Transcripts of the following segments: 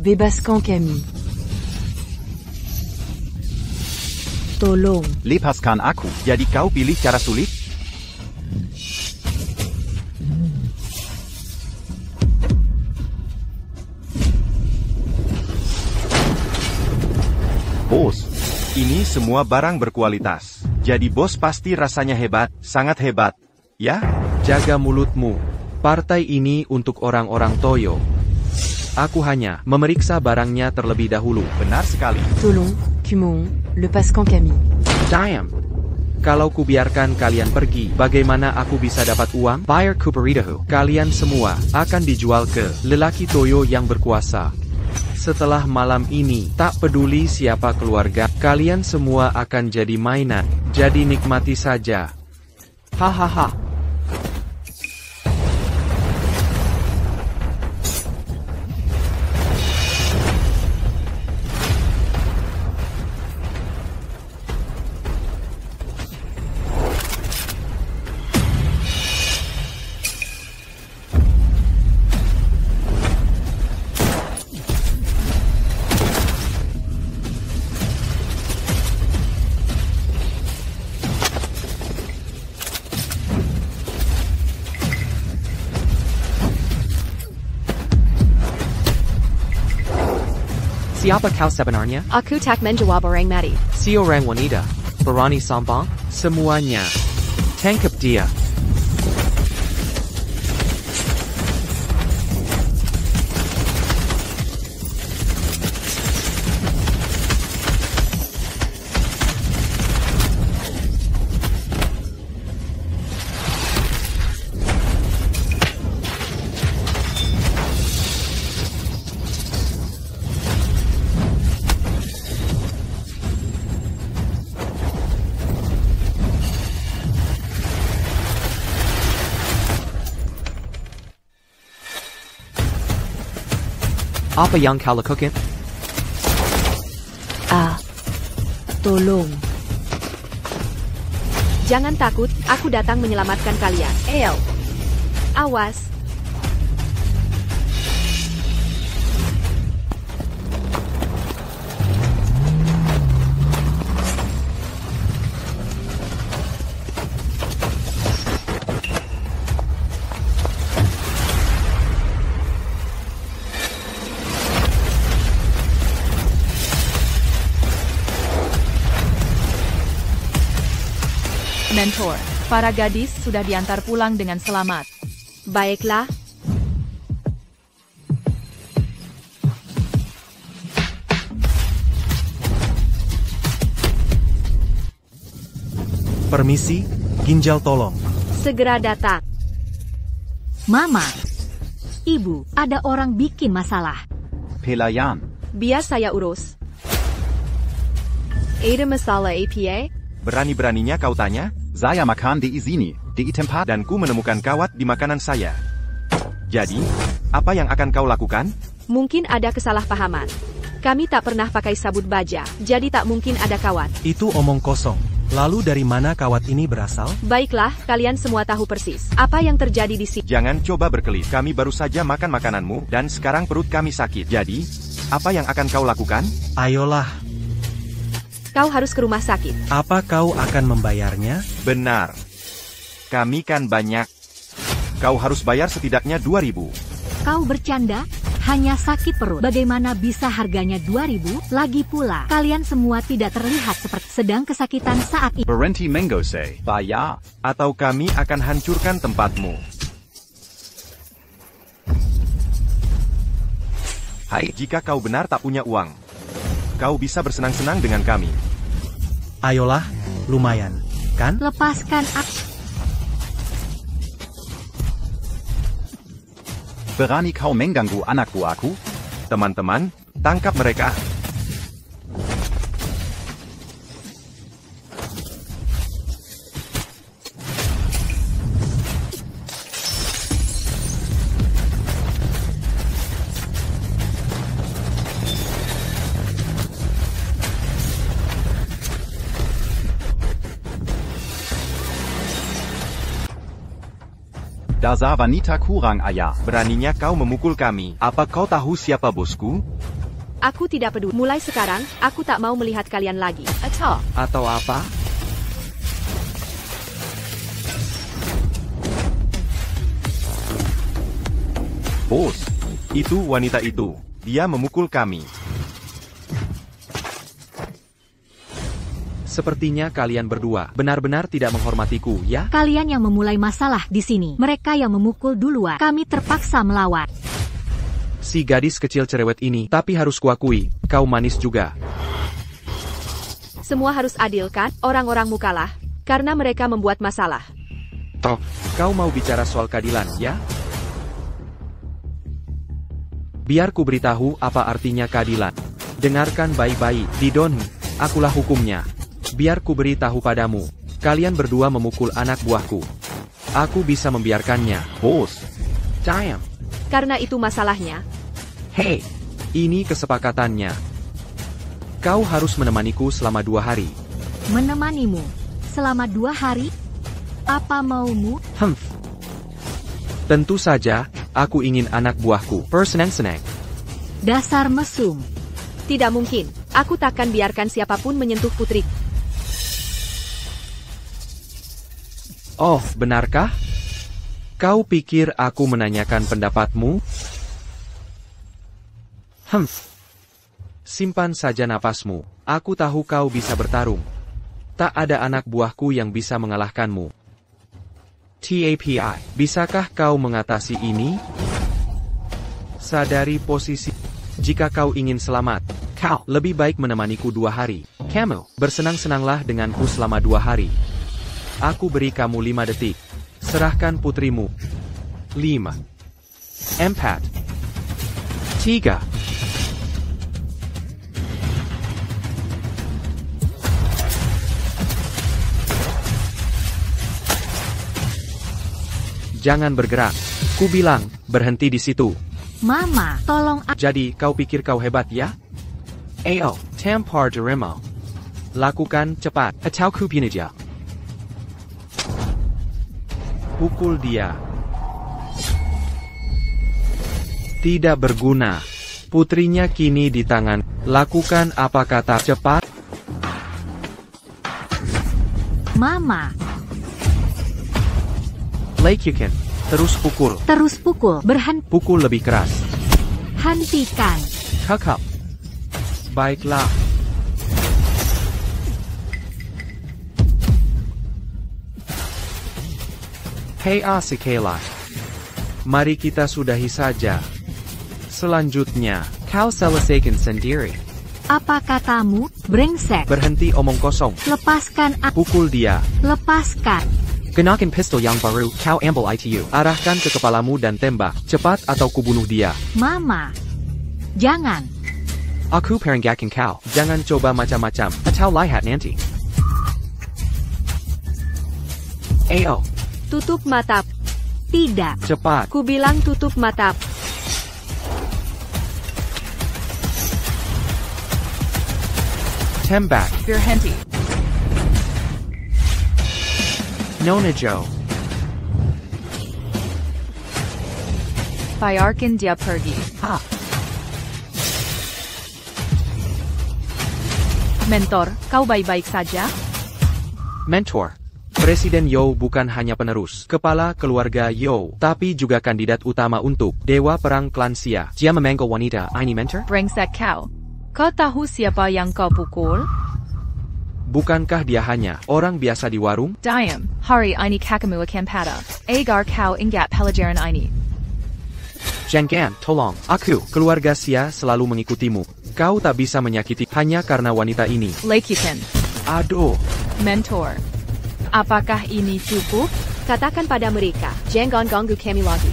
Bebaskan kami. Tolong. Lepaskan aku. Jadi kau pilih cara sulit? Bos, ini semua barang berkualitas. Jadi bos pasti rasanya hebat, sangat hebat. Ya? Jaga mulutmu. Partai ini untuk orang-orang Toyo. Aku hanya memeriksa barangnya terlebih dahulu. Benar sekali. Tolong, Kumon, lepaskan kami. Damn. Kalau kubiarkan kalian pergi, bagaimana aku bisa dapat uang? Bayar Kuperidahu. Kalian semua akan dijual ke lelaki Toyo yang berkuasa. Setelah malam ini, tak peduli siapa keluarga, kalian semua akan jadi mainan. Jadi nikmati saja. Hahaha. Siapa kau sebenarnya? Aku tak menjawab orang mati. Si orang wanita. Berani sombong? Semuanya. Tangkap dia. Apa yang kau lakukan? Tolong. Jangan takut, aku datang menyelamatkan kalian. Awas. Mentor, para gadis sudah diantar pulang dengan selamat. Baiklah. Permisi, ginjal tolong. Segera datang. Mama, Ibu, ada orang bikin masalah. Pelayan. Biar saya urus. Ada masalah APA? Berani-beraninya kau tanya? Saya makan di sini, di tempat, dan ku menemukan kawat di makanan saya. Jadi, apa yang akan kau lakukan? Mungkin ada kesalahpahaman. Kami tak pernah pakai sabut baja, jadi tak mungkin ada kawat. Itu omong kosong. Lalu dari mana kawat ini berasal? Baiklah, kalian semua tahu persis apa yang terjadi di sini. Jangan coba berkelit. Kami baru saja makan makananmu, dan sekarang perut kami sakit. Jadi, apa yang akan kau lakukan? Ayolah. Kau harus ke rumah sakit. Apa kau akan membayarnya? Benar. Kami kan banyak. Kau harus bayar setidaknya 2.000. Kau bercanda? Hanya sakit perut. Bagaimana bisa harganya 2.000? Lagi pula, kalian semua tidak terlihat seperti sedang kesakitan saat ini. Berhenti menggose. Bayar. Atau kami akan hancurkan tempatmu. Hai, jika kau benar tak punya uang, kau bisa bersenang-senang dengan kami. Ayolah, lumayan, kan? Lepaskan aku. Berani kau mengganggu anakku aku? Teman-teman, tangkap mereka. Dasar wanita kurang ajar. Beraninya kau memukul kami. Apa kau tahu siapa bosku? Aku tidak peduli. Mulai sekarang, aku tak mau melihat kalian lagi. Atau apa? Bos, itu wanita itu. Dia memukul kami. Sepertinya kalian berdua benar-benar tidak menghormatiku, ya? Kalian yang memulai masalah di sini. Mereka yang memukul duluan. Kami terpaksa melawan. Si gadis kecil cerewet ini, tapi harus kuakui, kau manis juga. Semua harus adil kan? Orang-orangmu kalah, karena mereka membuat masalah. Toh, kau mau bicara soal keadilan, ya? Biar ku beritahu apa artinya keadilan. Dengarkan baik-baik, Didon, akulah hukumnya. Biar ku beritahu padamu, kalian berdua memukul anak buahku. Aku bisa membiarkannya. Bos, Damn. Karena itu masalahnya. Hei, ini kesepakatannya. Kau harus menemaniku selama 2 hari. Menemanimu selama 2 hari? Apa maumu? Tentu saja, aku ingin anak buahku bersenang-senang. Dasar mesum. Tidak mungkin. Aku takkan biarkan siapapun menyentuh putri. Oh, benarkah? Kau pikir aku menanyakan pendapatmu? Simpan saja napasmu. Aku tahu kau bisa bertarung. Tak ada anak buahku yang bisa mengalahkanmu. TAPI, bisakah kau mengatasi ini? Sadari posisi. Jika kau ingin selamat, kau lebih baik menemaniku 2 hari. Kamu, bersenang-senanglah denganku selama 2 hari. Aku beri kamu 5 detik. Serahkan putrimu. 5, 4, 3. Jangan bergerak. Ku bilang, berhenti di situ. Mama, tolong Jadi, kau pikir kau hebat, ya? Ayo, tampar dirimu. Lakukan cepat. Atau ku pinija. Pukul dia. Tidak berguna. Putrinya kini di tangan. Lakukan apa kata cepat. Mama. Lakukan. Terus pukul. Terus pukul. Berhenti. Pukul lebih keras. Hentikan. Kakak. Baiklah. Hei Asikela. Mari kita sudahi saja. Selanjutnya, kau selesaikan sendiri. Apa katamu? Brengsek. Berhenti omong kosong. Lepaskan Pukul dia. Lepaskan. Gunakan pistol yang baru, kau ambil itu. Arahkan ke kepalamu dan tembak. Cepat atau kubunuh dia. Mama. Jangan. Aku peringatkan kau. Jangan coba macam-macam. Atau lihat nanti. Ayo. Tutup mata. Tidak. Cepat. Ku bilang tutup mata. Tembak. Berhenti. Nona Joe. Biarkan dia pergi. Mentor, kau baik-baik saja? Mentor. Presiden Yo bukan hanya penerus kepala keluarga Yo, tapi juga kandidat utama untuk Dewa Perang Klan Xia. Dia memanggil wanita ini mentor? Brengsek kau. Kau tahu siapa yang kau pukul? Bukankah dia hanya orang biasa di warung? Diam, hari ini kakamu akan pada. Agar kau ingat pelajaran ini. Jangan, tolong. Aku, keluarga Xia selalu mengikutimu. Kau tak bisa menyakiti hanya karena wanita ini. Lakukan. Aduh. Mentor. Apakah ini cukup? Katakan pada mereka, jangan ganggu kami lagi.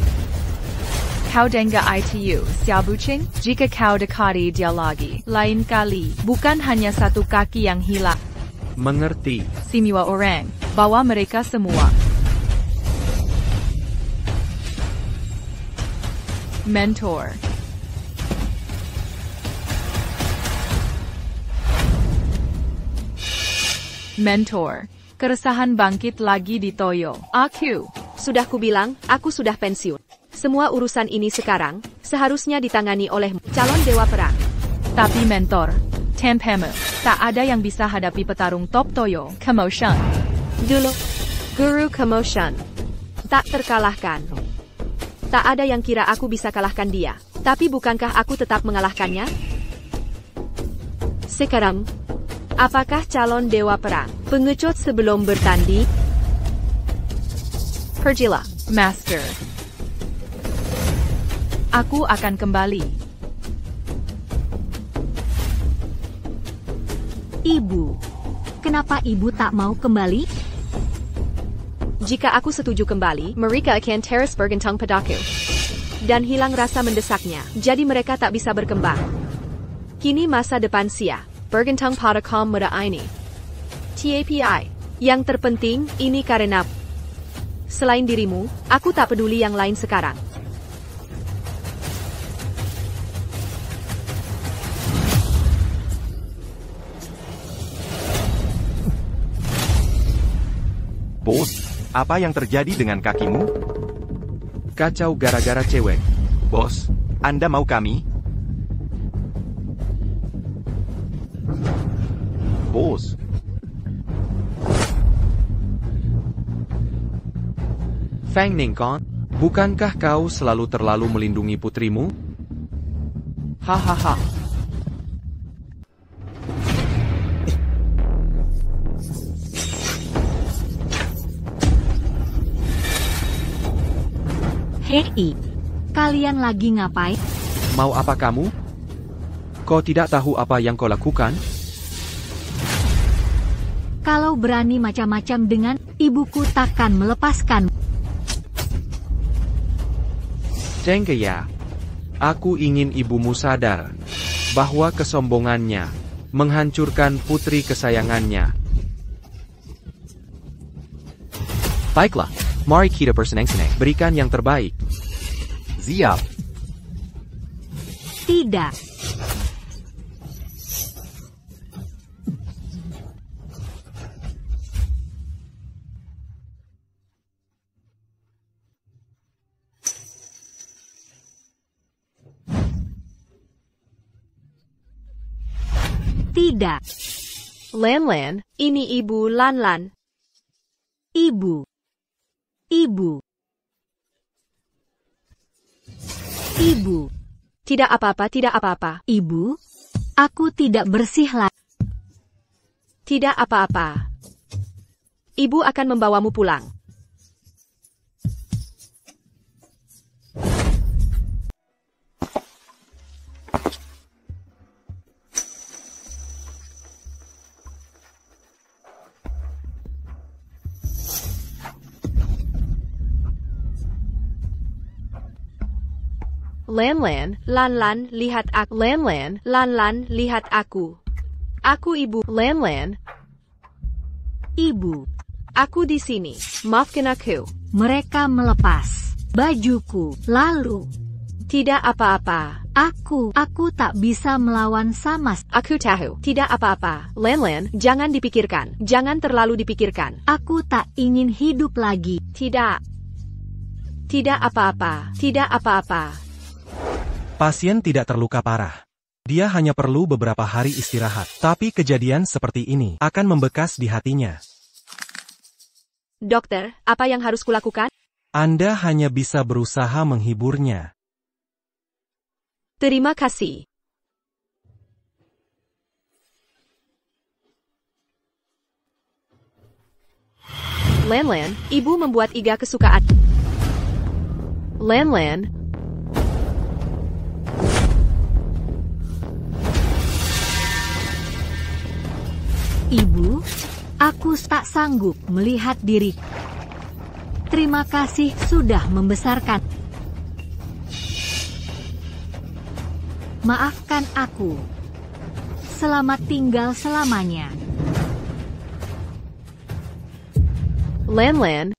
Kau dengar itu, Xiao Buqing? Jika kau dekati dia lagi, lain kali, bukan hanya satu kaki yang hilang. Mengerti. Semua orang, bawa mereka semua. Mentor. Mentor. Keresahan bangkit lagi di Toyo. Aku, Sudah kubilang, aku sudah pensiun. Semua urusan ini sekarang, seharusnya ditangani oleh calon dewa perang. Tapi mentor, tempemu, tak ada yang bisa hadapi petarung top Toyo, Commotion. Dulu, Guru Commotion. Tak terkalahkan. Tak ada yang kira aku bisa kalahkan dia. Tapi bukankah aku tetap mengalahkannya? Sekarang, apakah calon dewa perang pengecut sebelum bertanding? Pergilah, Master. Aku akan kembali. Ibu, kenapa ibu tak mau kembali? Jika aku setuju kembali, mereka akan teres bergantung padaku. Dan hilang rasa mendesaknya, jadi mereka tak bisa berkembang. Kini masa depan Sia bergantung pada kaum muda ini. TAPI. Yang terpenting, ini karena selain dirimu, aku tak peduli yang lain sekarang. Bos, apa yang terjadi dengan kakimu? Kacau gara-gara cewek. Bos, Anda mau kami? Bos. Fang Ningkon, bukankah kau selalu terlalu melindungi putrimu? Hahaha. Hei, kalian lagi ngapain? Mau apa kamu? Kau tidak tahu apa yang kau lakukan? Kalau berani macam-macam dengan ibuku takkan melepaskan. Cengkeya, aku ingin ibumu sadar bahwa kesombongannya menghancurkan putri kesayangannya. Baiklah, mari kita bersenang-senang. Berikan yang terbaik. Siap. Tidak. Tidak. Lan, ini Ibu Lan. Ibu. Ibu. Ibu. Tidak apa-apa, tidak apa-apa. Ibu, aku tidak bersih lagi. Tidak apa-apa. Ibu akan membawamu pulang. Lan, lihat aku. Lan, lihat aku. Aku Ibu Lan. Ibu, Aku di sini. Maafkan aku. mereka melepas bajuku. Lalu, Tidak apa-apa. aku tak bisa melawan sama. Aku tahu. Tidak apa-apa. Lan, jangan dipikirkan. Jangan terlalu dipikirkan. Aku tak ingin hidup lagi. Tidak. Tidak apa-apa. Tidak apa-apa. Pasien tidak terluka parah. Dia hanya perlu beberapa hari istirahat. Tapi kejadian seperti ini akan membekas di hatinya. Dokter, apa yang harus kulakukan? Anda hanya bisa berusaha menghiburnya. Terima kasih. Lan, Ibu membuat iga kesukaan. Lan. Ibu, aku tak sanggup melihat diri. Terima kasih sudah membesarkan. Maafkan aku. Selamat tinggal selamanya. Lan.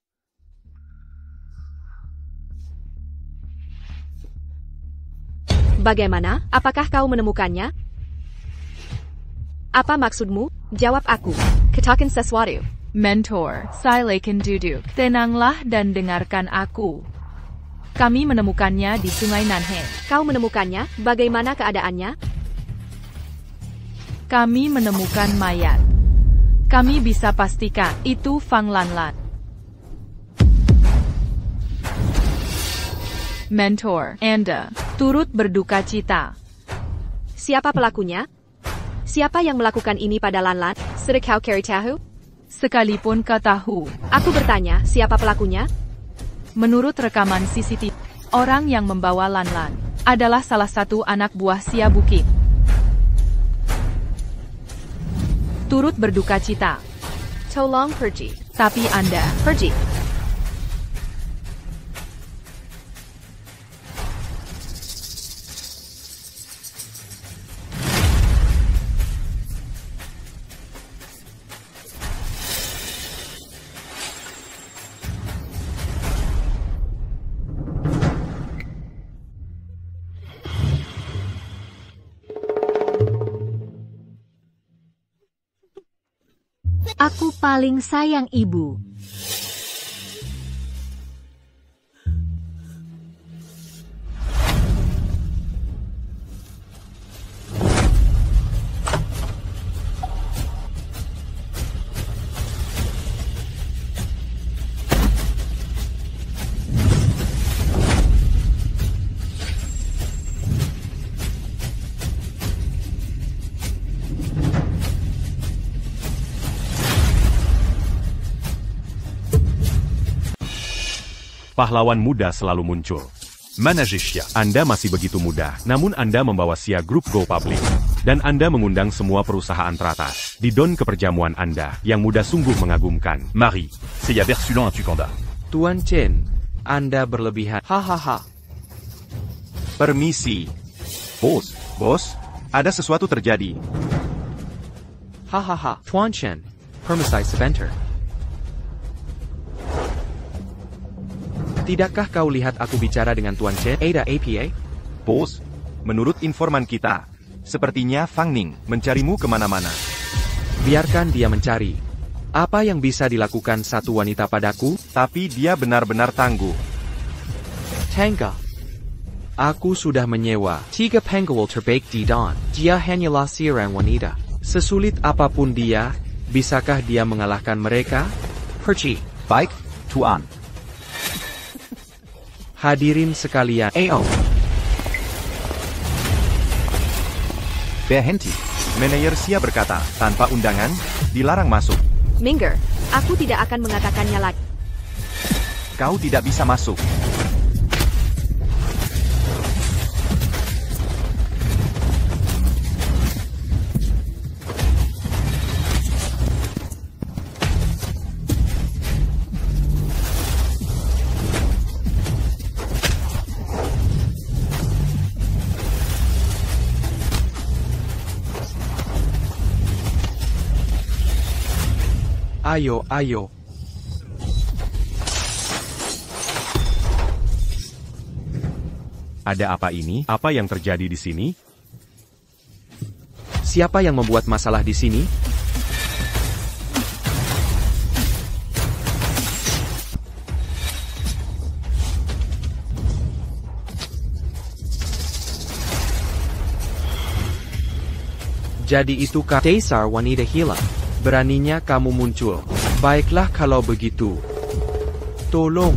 Bagaimana? Apakah kau menemukannya? Apa maksudmu? Jawab aku. Katakan sesuatu. Mentor, silakan duduk. Tenanglah dan dengarkan aku. Kami menemukannya di Sungai Nanhe. Kau menemukannya? Bagaimana keadaannya? Kami menemukan mayat. Kami bisa pastikan itu Fang Lanlan. Mentor, Anda turut berduka cita. Siapa pelakunya? Siapa yang melakukan ini pada Lanlan? Sudah kau cari tahu? Sekalipun kau tahu, Aku bertanya, siapa pelakunya? menurut rekaman CCTV, orang yang membawa Lanlan adalah salah satu anak buah Sia Bukit. Turut berduka cita. Tolong pergi. Tapi Anda Pergi. Aku paling sayang ibu. Pahlawan muda selalu muncul. Mana Zixia? Anda masih begitu muda, namun Anda membawa Sia Group go public. Dan Anda mengundang semua perusahaan teratas di don keperjamuan Anda, yang muda sungguh mengagumkan. Mari, saya bersulang à Tukanda. Tuan Chen, Anda berlebihan. Hahaha. Permisi. Bos, ada sesuatu terjadi. Hahaha. Tuan Chen, permisi sebentar. Tidakkah kau lihat aku bicara dengan Tuan Chen? Ada APA? Bos, menurut informan kita, sepertinya Fang Ning mencarimu kemana-mana. Biarkan dia mencari. Apa yang bisa dilakukan satu wanita padaku? Tapi dia benar-benar tangguh. Tangga. Aku sudah menyewa 3 penguil terbaik di Don. Dia hanyalah seorang wanita. Sesulit apapun dia, bisakah dia mengalahkan mereka? Perci. Baik, Tuan. Hadirin sekalian. Berhenti. Manajer Sia berkata, tanpa undangan, dilarang masuk. Minger, aku tidak akan mengatakannya lagi. Kau tidak bisa masuk. Ayo. Ada apa ini? Apa yang terjadi di sini? Siapa yang membuat masalah di sini? Jadi itu Kaisar wanita hilang. Beraninya kamu muncul. Baiklah kalau begitu. Tolong.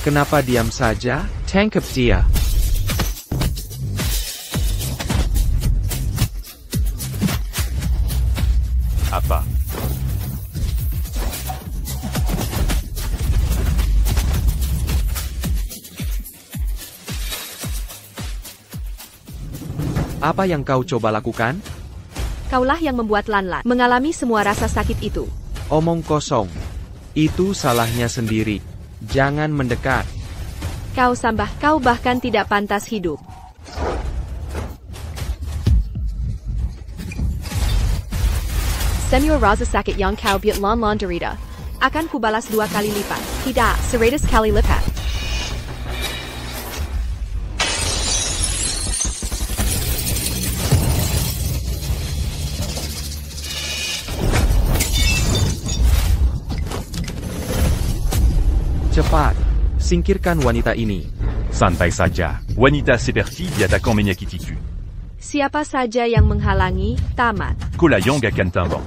Kenapa diam saja? Tangkap dia. Apa? Apa yang kau coba lakukan? Kaulah yang membuat Lanlan mengalami semua rasa sakit itu. Omong kosong. Itu salahnya sendiri. Jangan mendekat. Kau bahkan tidak pantas hidup. Semua rasa sakit yang kau buat Lanlan derita akan kubalas 2 kali lipat. Tidak, 100 kali lipat. Cepat, singkirkan wanita ini. Santai saja. Wanita seperti di attaquant Menyakitiku. Siapa saja yang menghalangi, tamat. Kolayang akan tambang.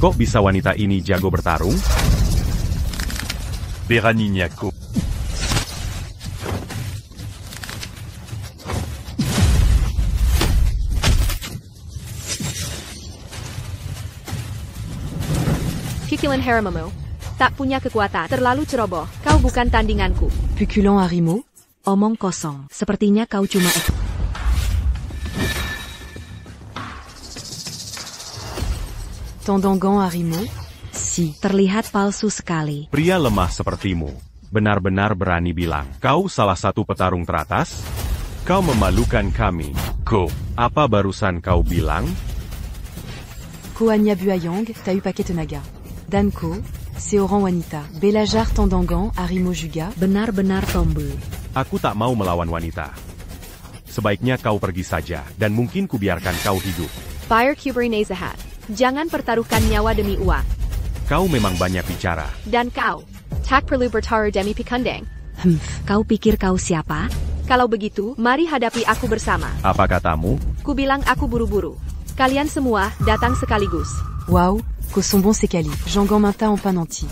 Kok bisa wanita ini jago bertarung? Berani Nyako. Kikilan Haramamu. Tak punya kekuatan, terlalu ceroboh. Kau bukan tandinganku. Pukulan harimau. Omong kosong. Sepertinya kau cuma Tendongan harimau. si. Terlihat palsu sekali. Pria lemah sepertimu. Benar-benar berani bilang, kau salah satu petarung teratas? Kau memalukan kami. Ko. Apa barusan kau bilang? Koanya Buayang, Tahu Paket Naga. Danko, Seoran Wanita. Belajar Tendangan, Harimau Juga. Benar-benar tombol. Aku tak mau melawan wanita. Sebaiknya kau pergi saja, dan mungkin kubiarkan kau hidup. Fire Kubri Nezahat. Jangan pertaruhkan nyawa demi uang. Kau memang banyak bicara. Dan kau. Tak perlu bertaruh demi pikundeng. Kau pikir kau siapa? Kalau begitu, mari hadapi aku bersama. Apa katamu? Kubilang aku buru-buru. Kalian semua datang sekaligus. Waouh, qu'au son bon c'est Kali. Jangan Minta en Pananti.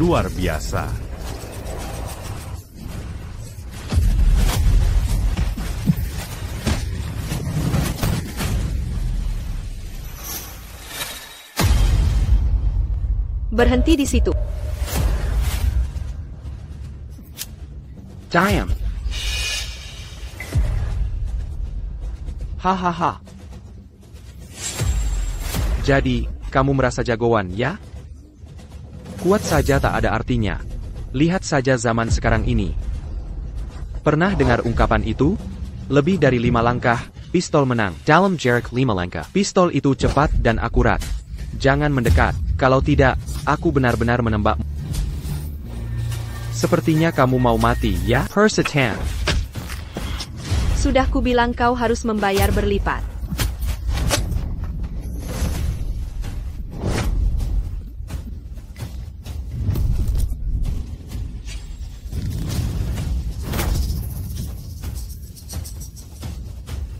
Luar biasa. Berhenti di situ. Diam. Hahaha. Jadi, kamu merasa jagoan, ya? Kuat saja tak ada artinya. Lihat saja zaman sekarang ini. Pernah dengar ungkapan itu? Lebih dari 5 langkah, pistol menang. Dalam jarak 5 langkah. Pistol itu cepat dan akurat. Jangan mendekat, kalau tidak, aku benar-benar menembak. Sepertinya kamu mau mati, ya? Persatan. Sudah kubilang kau harus membayar berlipat.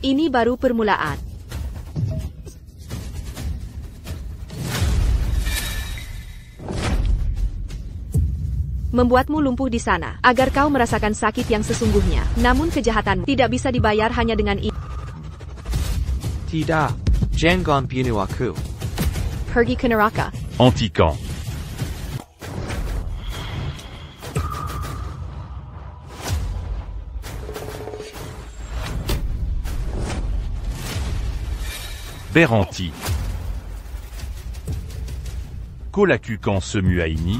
Ini baru permulaan. Membuatmu lumpuh di sana, agar kau merasakan sakit yang sesungguhnya. Namun kejahatanmu tidak bisa dibayar hanya dengan ini. Tidak. Jangan bunuh aku. Pergi ke neraka. Anti-camp. Beranti. Kolaku kan semu aini.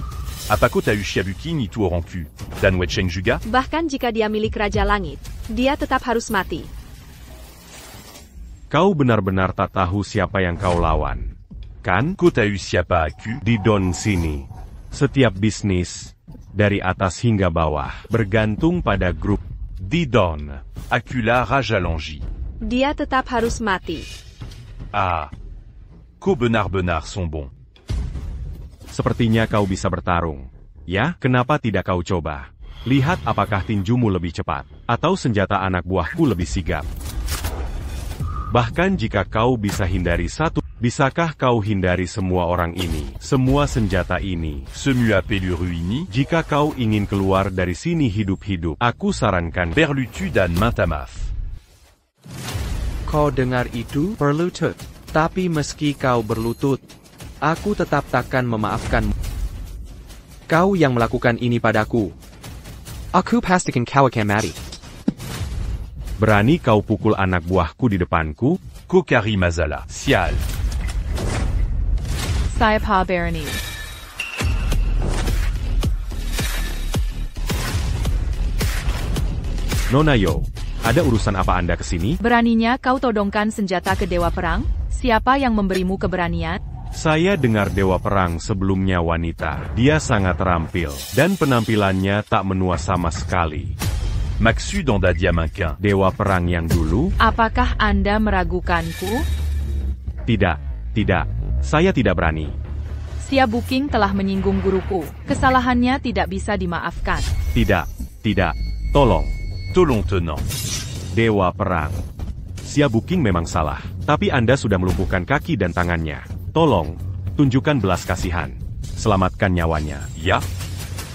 Apako ta Shiabuki ni tu oranku. Dan Wetcheng juga? Bahkan jika dia milik Raja Langit, dia tetap harus mati. Kau benar-benar tak tahu siapa yang kau lawan. Kan? Ko ta siapa aku? Di Don sini. Setiap bisnis, dari atas hingga bawah, bergantung pada grup. Di Don. Akula Raja Langi. Dia tetap harus mati. Ah. Ko benar-benar sont bons. Sepertinya kau bisa bertarung. Ya, kenapa tidak kau coba? Lihat apakah tinjumu lebih cepat, atau senjata anak buahku lebih sigap. Bahkan jika kau bisa hindari satu, bisakah kau hindari semua orang ini, semua senjata ini? Semu appelu ruini. Jika kau ingin keluar dari sini hidup-hidup, aku sarankan Berlutu dan Mantamaf. Kau dengar itu? Berlutut. Tapi meski kau berlutut, aku tetap takkan memaafkanmu. Kau yang melakukan ini padaku. Aku pastikan kau akan mati. Berani kau pukul anak buahku di depanku? Kokari Mazala. Sial. Sayapa Berani. Nona Yo, ada urusan apa Anda kesini? Beraninya kau todongkan senjata ke Dewa Perang? Siapa yang memberimu keberanian? Saya dengar Dewa Perang sebelumnya wanita. Dia sangat terampil, dan penampilannya tak menua sama sekali. Maxu dans da Diamanquin. Dewa Perang yang dulu? Apakah Anda meragukanku? Tidak, saya tidak berani. Xia Buking telah menyinggung guruku. Kesalahannya tidak bisa dimaafkan. Tidak, tolong. Tolong tenant. Dewa Perang. Xia Buking memang salah, tapi Anda sudah melumpuhkan kaki dan tangannya. Tolong, tunjukkan belas kasihan. Selamatkan nyawanya. Ya?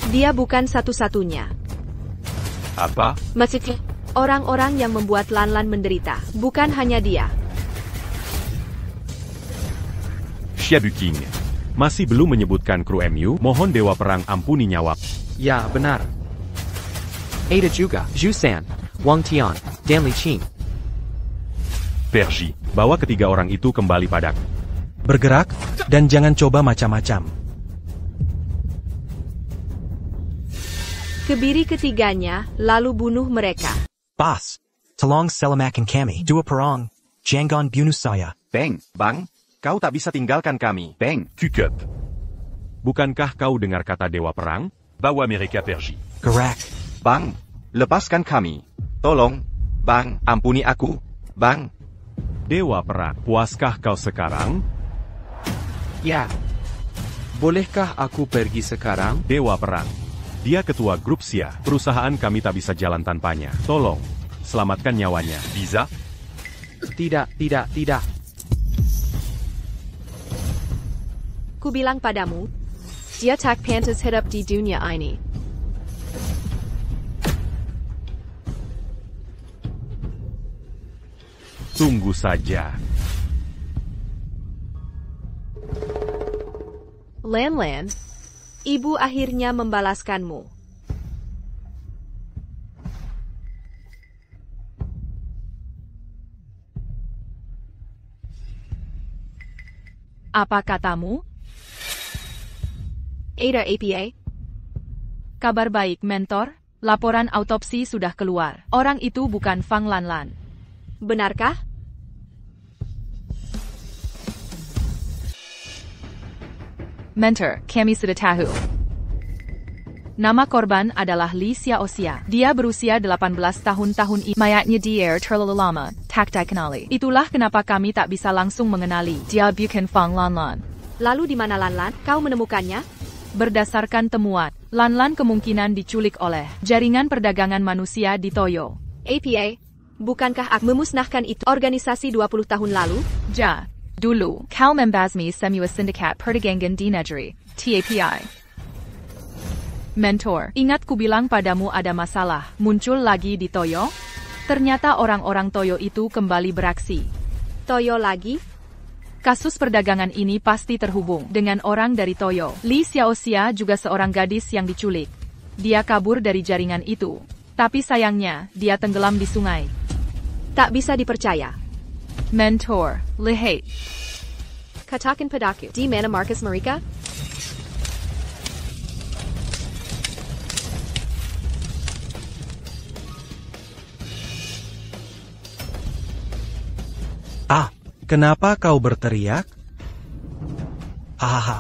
Dia bukan satu-satunya. Apa? Maksudnya, orang-orang yang membuat Lan Lan menderita, bukan hanya dia. Xia Buking. Masih belum menyebutkan kru MU, mohon Dewa Perang ampuni nyawa. Ya, benar. Ada juga, Zhu San, Wang Tian, Dan Li Qing. Perji. Bawa ketiga orang itu kembali padaku. Bergerak, dan jangan coba macam-macam. Kebiri ketiganya, lalu bunuh mereka. Boss, tolong selamatkan kami. Dua Perang, jangan bunuh saya. Bang, kau tak bisa tinggalkan kami. Cukup. Bukankah kau dengar kata Dewa Perang? Bawa mereka pergi. Gerak. Bang, lepaskan kami. Tolong, Bang, ampuni aku. Bang. Dewa Perang, puaskah kau sekarang? Ya. Bolehkah aku pergi sekarang? Dewa Perang. Dia ketua grup Xia. Perusahaan kami tak bisa jalan tanpanya. Tolong, selamatkan nyawanya. Bisa? Tidak. Ku bilang padamu, dia tak pantas hidup di dunia ini. Tunggu saja. Lan, ibu akhirnya membalaskanmu. Apa katamu? Ada APA? Kabar baik, mentor. Laporan autopsi sudah keluar. Orang itu bukan Fang Lanlan. Benarkah? Mentor, kami sudah tahu. Nama korban adalah Li Xiaoxia. Dia berusia 18 tahun ini. Mayatnya dia terlalu lama, tak dikenali. Itulah kenapa kami tak bisa langsung mengenali. Dia bukan Fang Lanlan. Lalu di mana Lan Lan? Kau menemukannya? Berdasarkan temuan, Lan Lan kemungkinan diculik oleh jaringan perdagangan manusia di Toyo. APA, bukankah aku memusnahkan itu organisasi 20 tahun lalu? Ja. Dulu, kau membasmi semua sindikat perdagangan di negeri, TAPI. Mentor, ingat ku bilang padamu ada masalah, muncul lagi di Toyo? Ternyata orang-orang Toyo itu kembali beraksi. Toyo lagi? Kasus perdagangan ini pasti terhubung dengan orang dari Toyo. Li Xiaoxia juga seorang gadis yang diculik. Dia kabur dari jaringan itu. Tapi sayangnya, dia tenggelam di sungai. Tak bisa dipercaya. Mentor, lihat. Katakan padaku, di mana markas mereka? Kenapa kau berteriak? Hahaha.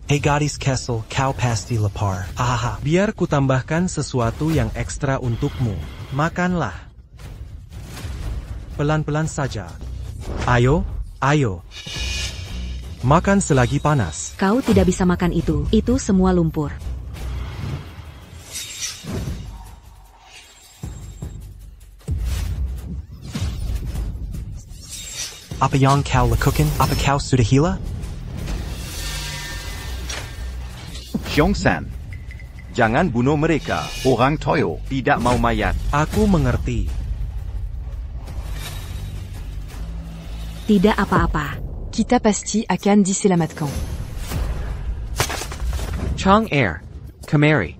Hey gadis Kessel, kau pasti lapar. Hahaha. Biar ku tambahkan sesuatu yang ekstra untukmu. Makanlah. Pelan-pelan saja. Ayo. Makan selagi panas. Kau tidak bisa makan itu. Itu semua lumpur. Apa yang kau lakukan? Apa kau sudah gila? Xiongsan, jangan bunuh mereka. Orang Toyo tidak mau mayat. Aku mengerti. Tidak apa-apa. Kita pasti akan diselamatkan. Chang Air, Kemari.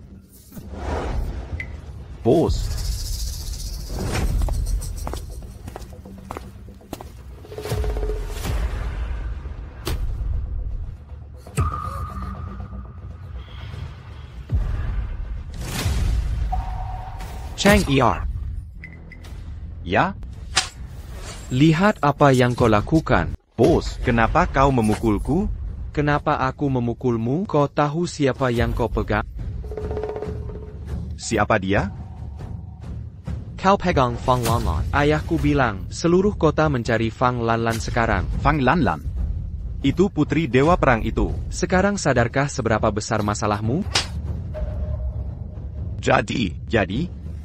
Bos. Chang Er. Ya? Lihat apa yang kau lakukan. Bos, kenapa kau memukulku? Kenapa aku memukulmu? Kau tahu siapa yang kau pegang? Siapa dia? Kau pegang Fang Lanlan. Ayahku bilang, seluruh kota mencari Fang Lanlan sekarang. Fang Lanlan. Itu putri dewa perang itu. Sekarang sadarkah seberapa besar masalahmu? Jadi,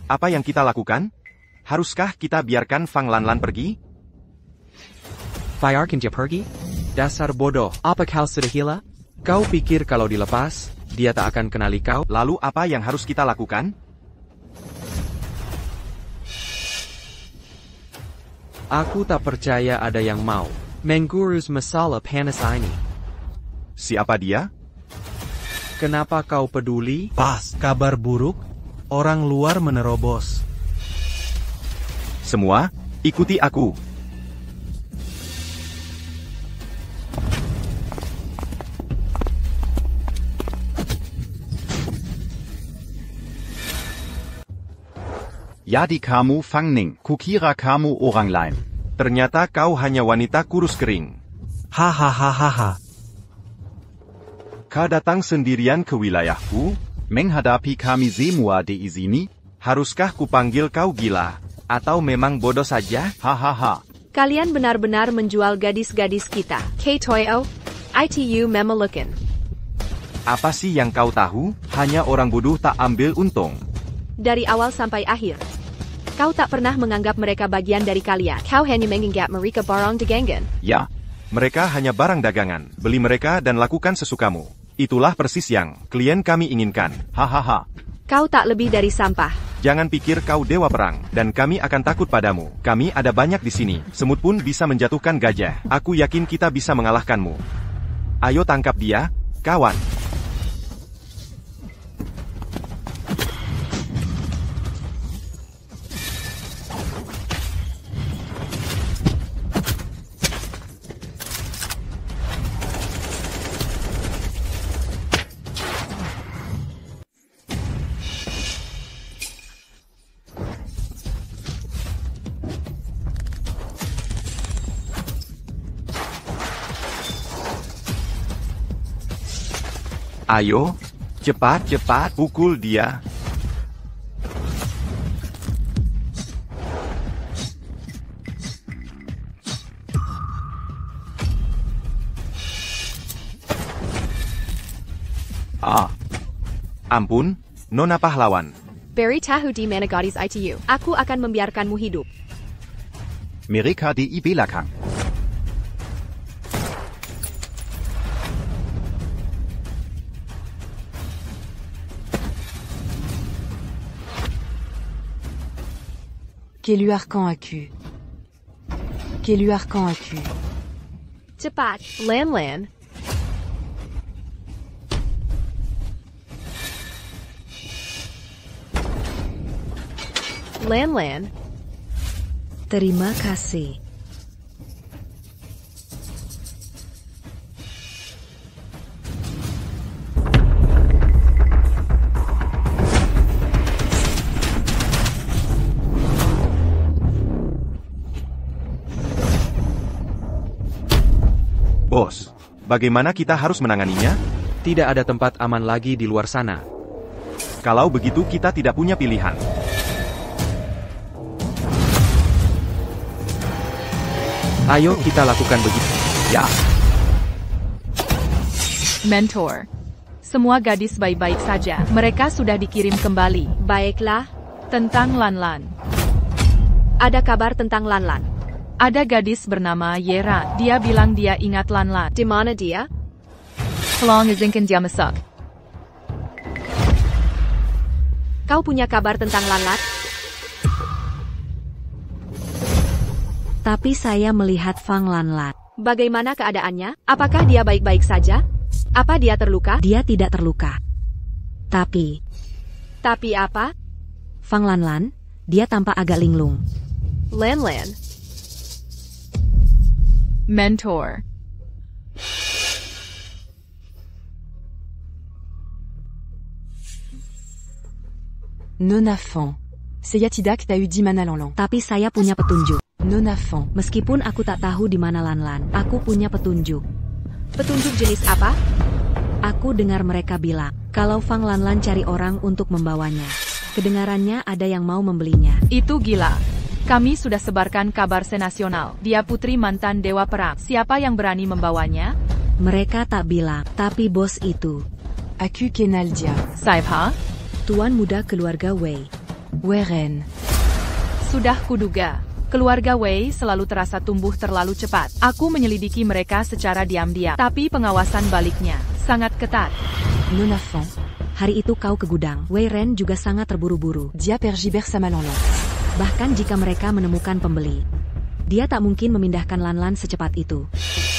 apa yang kita lakukan? Haruskah kita biarkan Fang Lanlan pergi? Biarkan dia pergi? Dasar bodoh, apa kau sudah gila? Kau pikir kalau dilepas, dia tak akan kenali kau? Lalu apa yang harus kita lakukan? Aku tak percaya ada yang mau mengurus masalah panas ini. Siapa dia? Kenapa kau peduli? Pas, kabar buruk? Orang luar menerobos. Semua, ikuti aku. Jadi kamu Fang Ning, kukira kamu orang lain. Ternyata kau hanya wanita kurus kering. Hahaha. Kau datang sendirian ke wilayahku? Menghadapi kami semua di sini? Haruskah kupanggil kau gila? Atau memang bodoh saja? Hahaha. Kalian benar-benar menjual gadis-gadis kita. K-Toyo, ITU memelukan. Apa sih yang kau tahu? Hanya orang bodoh tak ambil untung. Dari awal sampai akhir. Kau tak pernah menganggap mereka bagian dari kalian. Kau hanya menganggap mereka barang dagangan. Ya. Mereka hanya barang dagangan. Beli mereka dan lakukan sesukamu. Itulah persis yang klien kami inginkan. Hahaha. Kau tak lebih dari sampah. Jangan pikir kau dewa perang, dan kami akan takut padamu. Kami ada banyak di sini. Semut pun bisa menjatuhkan gajah. Aku yakin kita bisa mengalahkanmu. Ayo tangkap dia, kawan. Ayo, cepat, pukul dia. Ampun, Nona pahlawan. Beri tahu di mana gadis ITU. Aku akan membiarkanmu hidup. Mereka di belakang. Keluarkan aku. Keluarkan aku. Cepat, Lan. Lan. Terima kasih. Bos, bagaimana kita harus menanganinya? Tidak ada tempat aman lagi di luar sana. Kalau begitu kita tidak punya pilihan. Ayo kita lakukan begitu. Ya. Mentor. Semua gadis baik-baik saja. Mereka sudah dikirim kembali. Baiklah. Tentang Lanlan. Ada kabar tentang Lanlan. Ada gadis bernama Yera. Dia bilang dia ingat Lanlan. Di mana dia? Tolong izinkan dia masuk. Kau punya kabar tentang Lanlan? Tapi saya melihat Fang Lanlan. Bagaimana keadaannya? Apakah dia baik-baik saja? Apa dia terluka? Dia tidak terluka. Tapi apa? Fang Lanlan, dia tampak agak linglung. Lan. Mentor. Nona Fan. Seyatidak t'a eu 10 mana Lanlan. Tapi saya punya petunjuk. Nona Fan. Meskipun aku tak tahu di mana Lanlan, aku punya petunjuk. Petunjuk jenis apa? Aku dengar mereka bilang, kalau Fang Lanlan cari orang untuk membawanya. Kedengarannya ada yang mau membelinya. Itu gila. Kami sudah sebarkan kabar senasional. Dia putri mantan dewa perang. Siapa yang berani membawanya? Mereka tak bilang, tapi bos itu. Aku kenal dia. Saibha? Tuan muda keluarga Wei. Weren. Sudah kuduga. Keluarga Wei selalu terasa tumbuh terlalu cepat. Aku menyelidiki mereka secara diam-diam. Tapi pengawasan baliknya sangat ketat. Nona Fan. Hari itu kau ke gudang. Wei Ren juga sangat terburu-buru. Dia pergiber sama Lanlan. Bahkan jika mereka menemukan pembeli, dia tak mungkin memindahkan Lanlan secepat itu.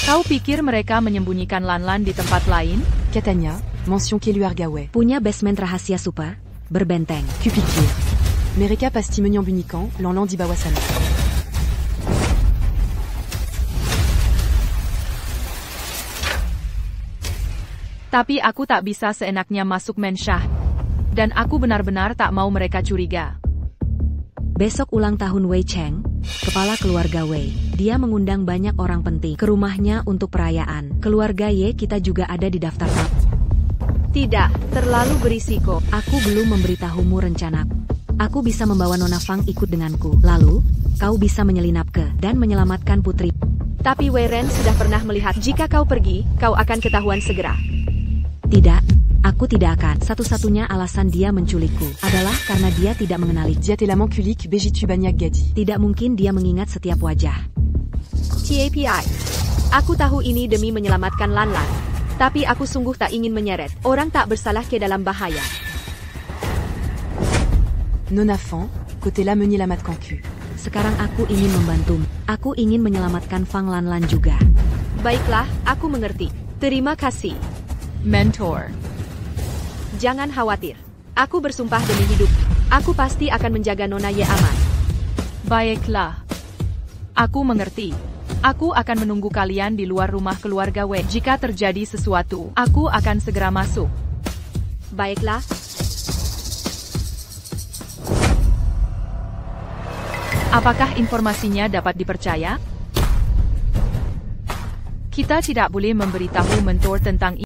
Kau pikir mereka menyembunyikan Lanlan di tempat lain? Catania, mention Keluarga Wei. Punya basement rahasia super, berbenteng. Kupikir. Mereka pasti menyembunyikan Lanlan di bawah sana. Tapi aku tak bisa seenaknya masuk Mensyah. Dan aku benar-benar tak mau mereka curiga. Besok ulang tahun Wei Cheng, kepala keluarga Wei. Dia mengundang banyak orang penting ke rumahnya untuk perayaan. Keluarga Ye kita juga ada di daftar tamu. Tidak, terlalu berisiko. Aku belum memberitahumu rencanaku. Aku bisa membawa Nona Fang ikut denganku. Lalu, kau bisa menyelinap ke dan menyelamatkan putri. Tapi Wei Ren sudah pernah melihat. Jika kau pergi, kau akan ketahuan segera. Tidak, aku tidak akan. Satu-satunya alasan dia menculikku adalah karena dia tidak mengenali. Dia telah menculik Begitu banyak Gadi. Tidak mungkin dia mengingat setiap wajah. TAPI. Aku tahu ini demi menyelamatkan Lanlan. Tapi aku sungguh tak ingin menyeret orang tak bersalah ke dalam bahaya. Nona Fan, côté la menyelamatkan ku. Sekarang aku ingin membantumu. Aku ingin menyelamatkan Fang Lanlan juga. Baiklah, aku mengerti. Terima kasih. Mentor. Jangan khawatir. Aku bersumpah demi hidup. Aku pasti akan menjaga Nona Ye aman. Baiklah. Aku mengerti. Aku akan menunggu kalian di luar rumah keluarga Wei. Jika terjadi sesuatu, aku akan segera masuk. Baiklah. Apakah informasinya dapat dipercaya? Kita tidak boleh memberitahu mentor tentang ini.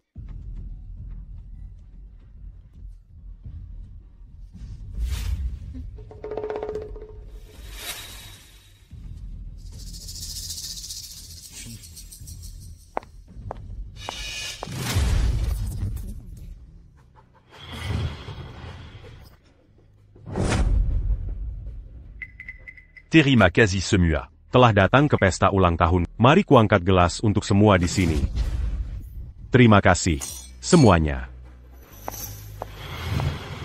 Terima kasih semua. Telah datang ke pesta ulang tahun. Mari kuangkat gelas untuk semua di sini. Terima kasih, semuanya.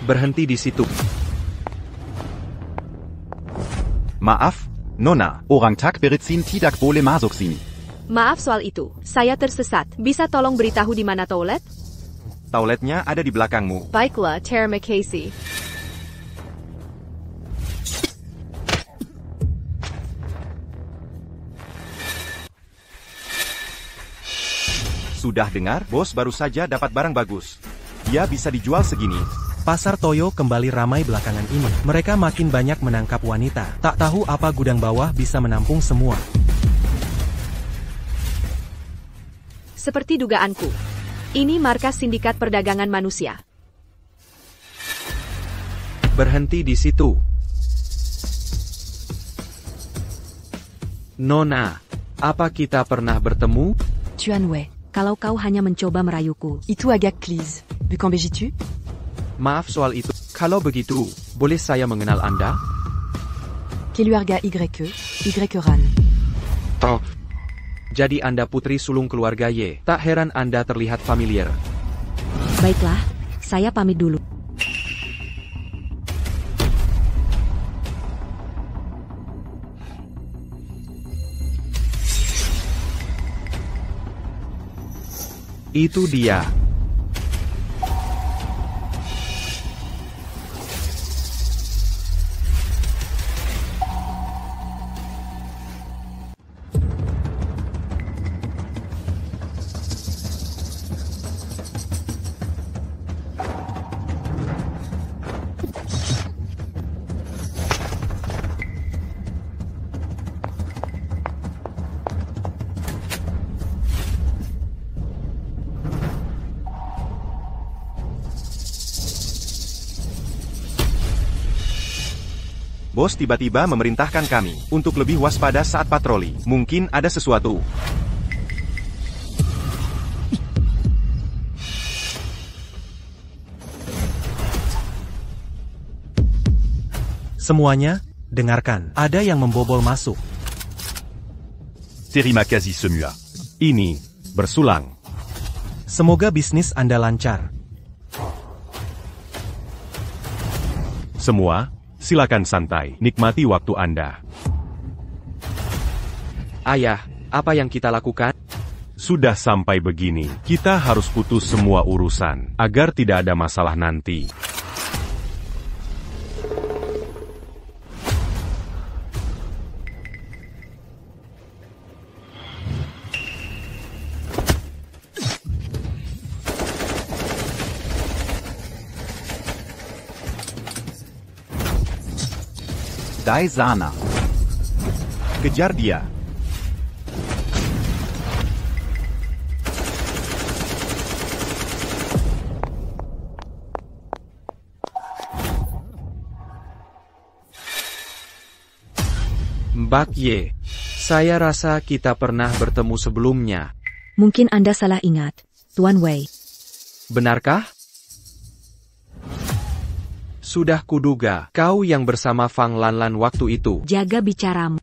Berhenti di situ. Maaf, Nona, orang tak beritsin tidak boleh masuk sini. Maaf soal itu. Saya tersesat. Bisa tolong beritahu di mana toilet? Toiletnya ada di belakangmu. Baiklah, Terima kasih. Sudah dengar, bos baru saja dapat barang bagus. Dia bisa dijual segini. Pasar Toyo kembali ramai belakangan ini. Mereka makin banyak menangkap wanita. Tak tahu apa gudang bawah bisa menampung semua. Seperti dugaanku. Ini markas sindikat perdagangan manusia. Berhenti di situ. Nona, apa kita pernah bertemu? Tuan Wei. Kalau kau hanya mencoba merayuku. Itu agak please. Bukan begitu? Maaf soal itu. Kalau begitu, boleh saya mengenal Anda? Keluarga Y Ran. Toh. Jadi Anda putri sulung keluarga Y. Tak heran Anda terlihat familiar. Baiklah, saya pamit dulu. Itu dia. Bos tiba-tiba memerintahkan kami untuk lebih waspada saat patroli. Mungkin ada sesuatu. Semuanya, dengarkan. Ada yang membobol masuk. Terimakazi semua. Ini bersulang. Semoga bisnis Anda lancar. Semua, silakan santai, nikmati waktu Anda. Ayah, apa yang kita lakukan? Sudah sampai begini, kita harus putus semua urusan, agar tidak ada masalah nanti. Daisana. Kejar dia. Mbak Ye, saya rasa kita pernah bertemu sebelumnya. Mungkin Anda salah ingat, Tuan Wei. Benarkah? Sudah kuduga, kau yang bersama Fang Lanlan waktu itu. Jaga bicaramu.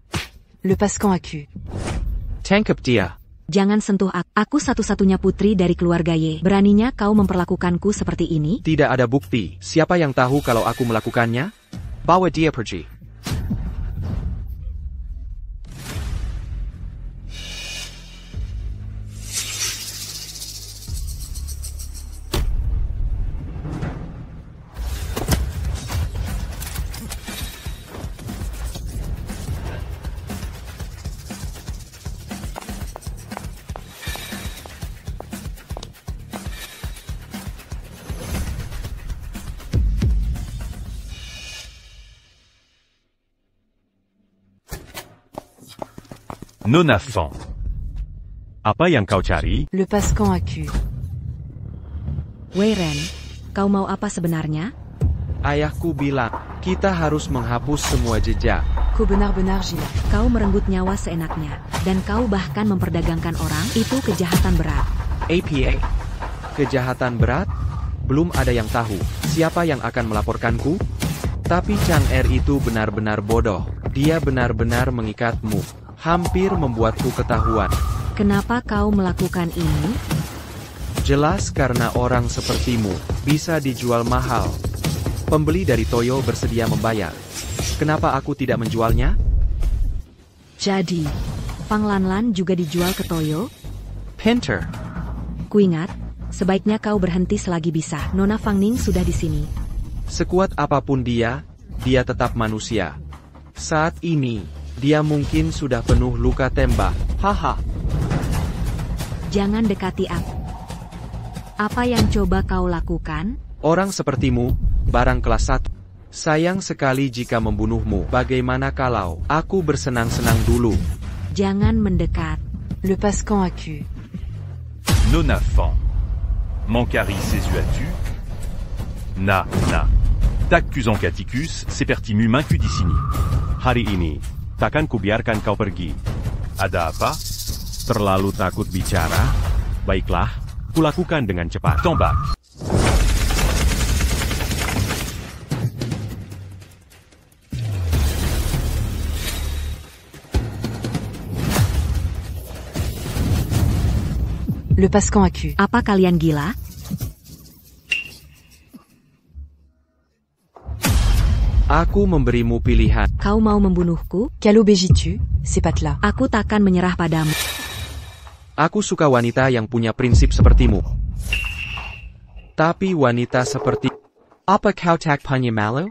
Le Pascan Aku. Tangkap dia. Jangan sentuh aku. Aku satu-satunya putri dari keluarga Ye. Beraninya kau memperlakukanku seperti ini? Tidak ada bukti. Siapa yang tahu kalau aku melakukannya? Bawa dia pergi. Nona Fan. Apa yang kau cari? Le Pascan Aku. Wei Ren, kau mau apa sebenarnya? Ayahku bilang, kita harus menghapus semua jejak. Ko benar-benar gila. Kau merenggut nyawa seenaknya. Dan kau bahkan memperdagangkan orang, itu kejahatan berat. APA. Kejahatan berat? Belum ada yang tahu. Siapa yang akan melaporkanku? Tapi Chang Er itu benar-benar bodoh. Dia benar-benar mengikatmu. Hampir membuatku ketahuan. Kenapa kau melakukan ini? Jelas karena orang sepertimu bisa dijual mahal. Pembeli dari Toyo bersedia membayar. Kenapa aku tidak menjualnya? Jadi, Fang Lanlan juga dijual ke Toyo? Pinter. Kuingat, sebaiknya kau berhenti selagi bisa. Nona Fang Ning sudah di sini. Sekuat apapun dia tetap manusia. Saat ini, dia mungkin sudah penuh luka tembak. Haha. Jangan dekati aku. Apa yang coba kau lakukan? Orang sepertimu, barang kelas 1. Sayang sekali jika membunuhmu. Bagaimana kalau aku bersenang-senang dulu? Jangan mendekat. Le Pascan Aku. Nona Fan. Mancari Sesuatu. Na. Tacusant Caticus, Sepertimu Mincu di sini. Hari ini, takkan kubiarkan kau pergi. Ada apa? Terlalu takut bicara? Baiklah, kulakukan dengan cepat. Tombak. Le Pascan Aku. Apa kalian gila? Aku memberimu pilihan. Kau mau membunuhku? Quelle obéis-tu, c'est pas là. Aku takkan menyerah padamu. Aku suka wanita yang punya prinsip sepertimu. Tapi wanita seperti... Apa kau tak punya malu?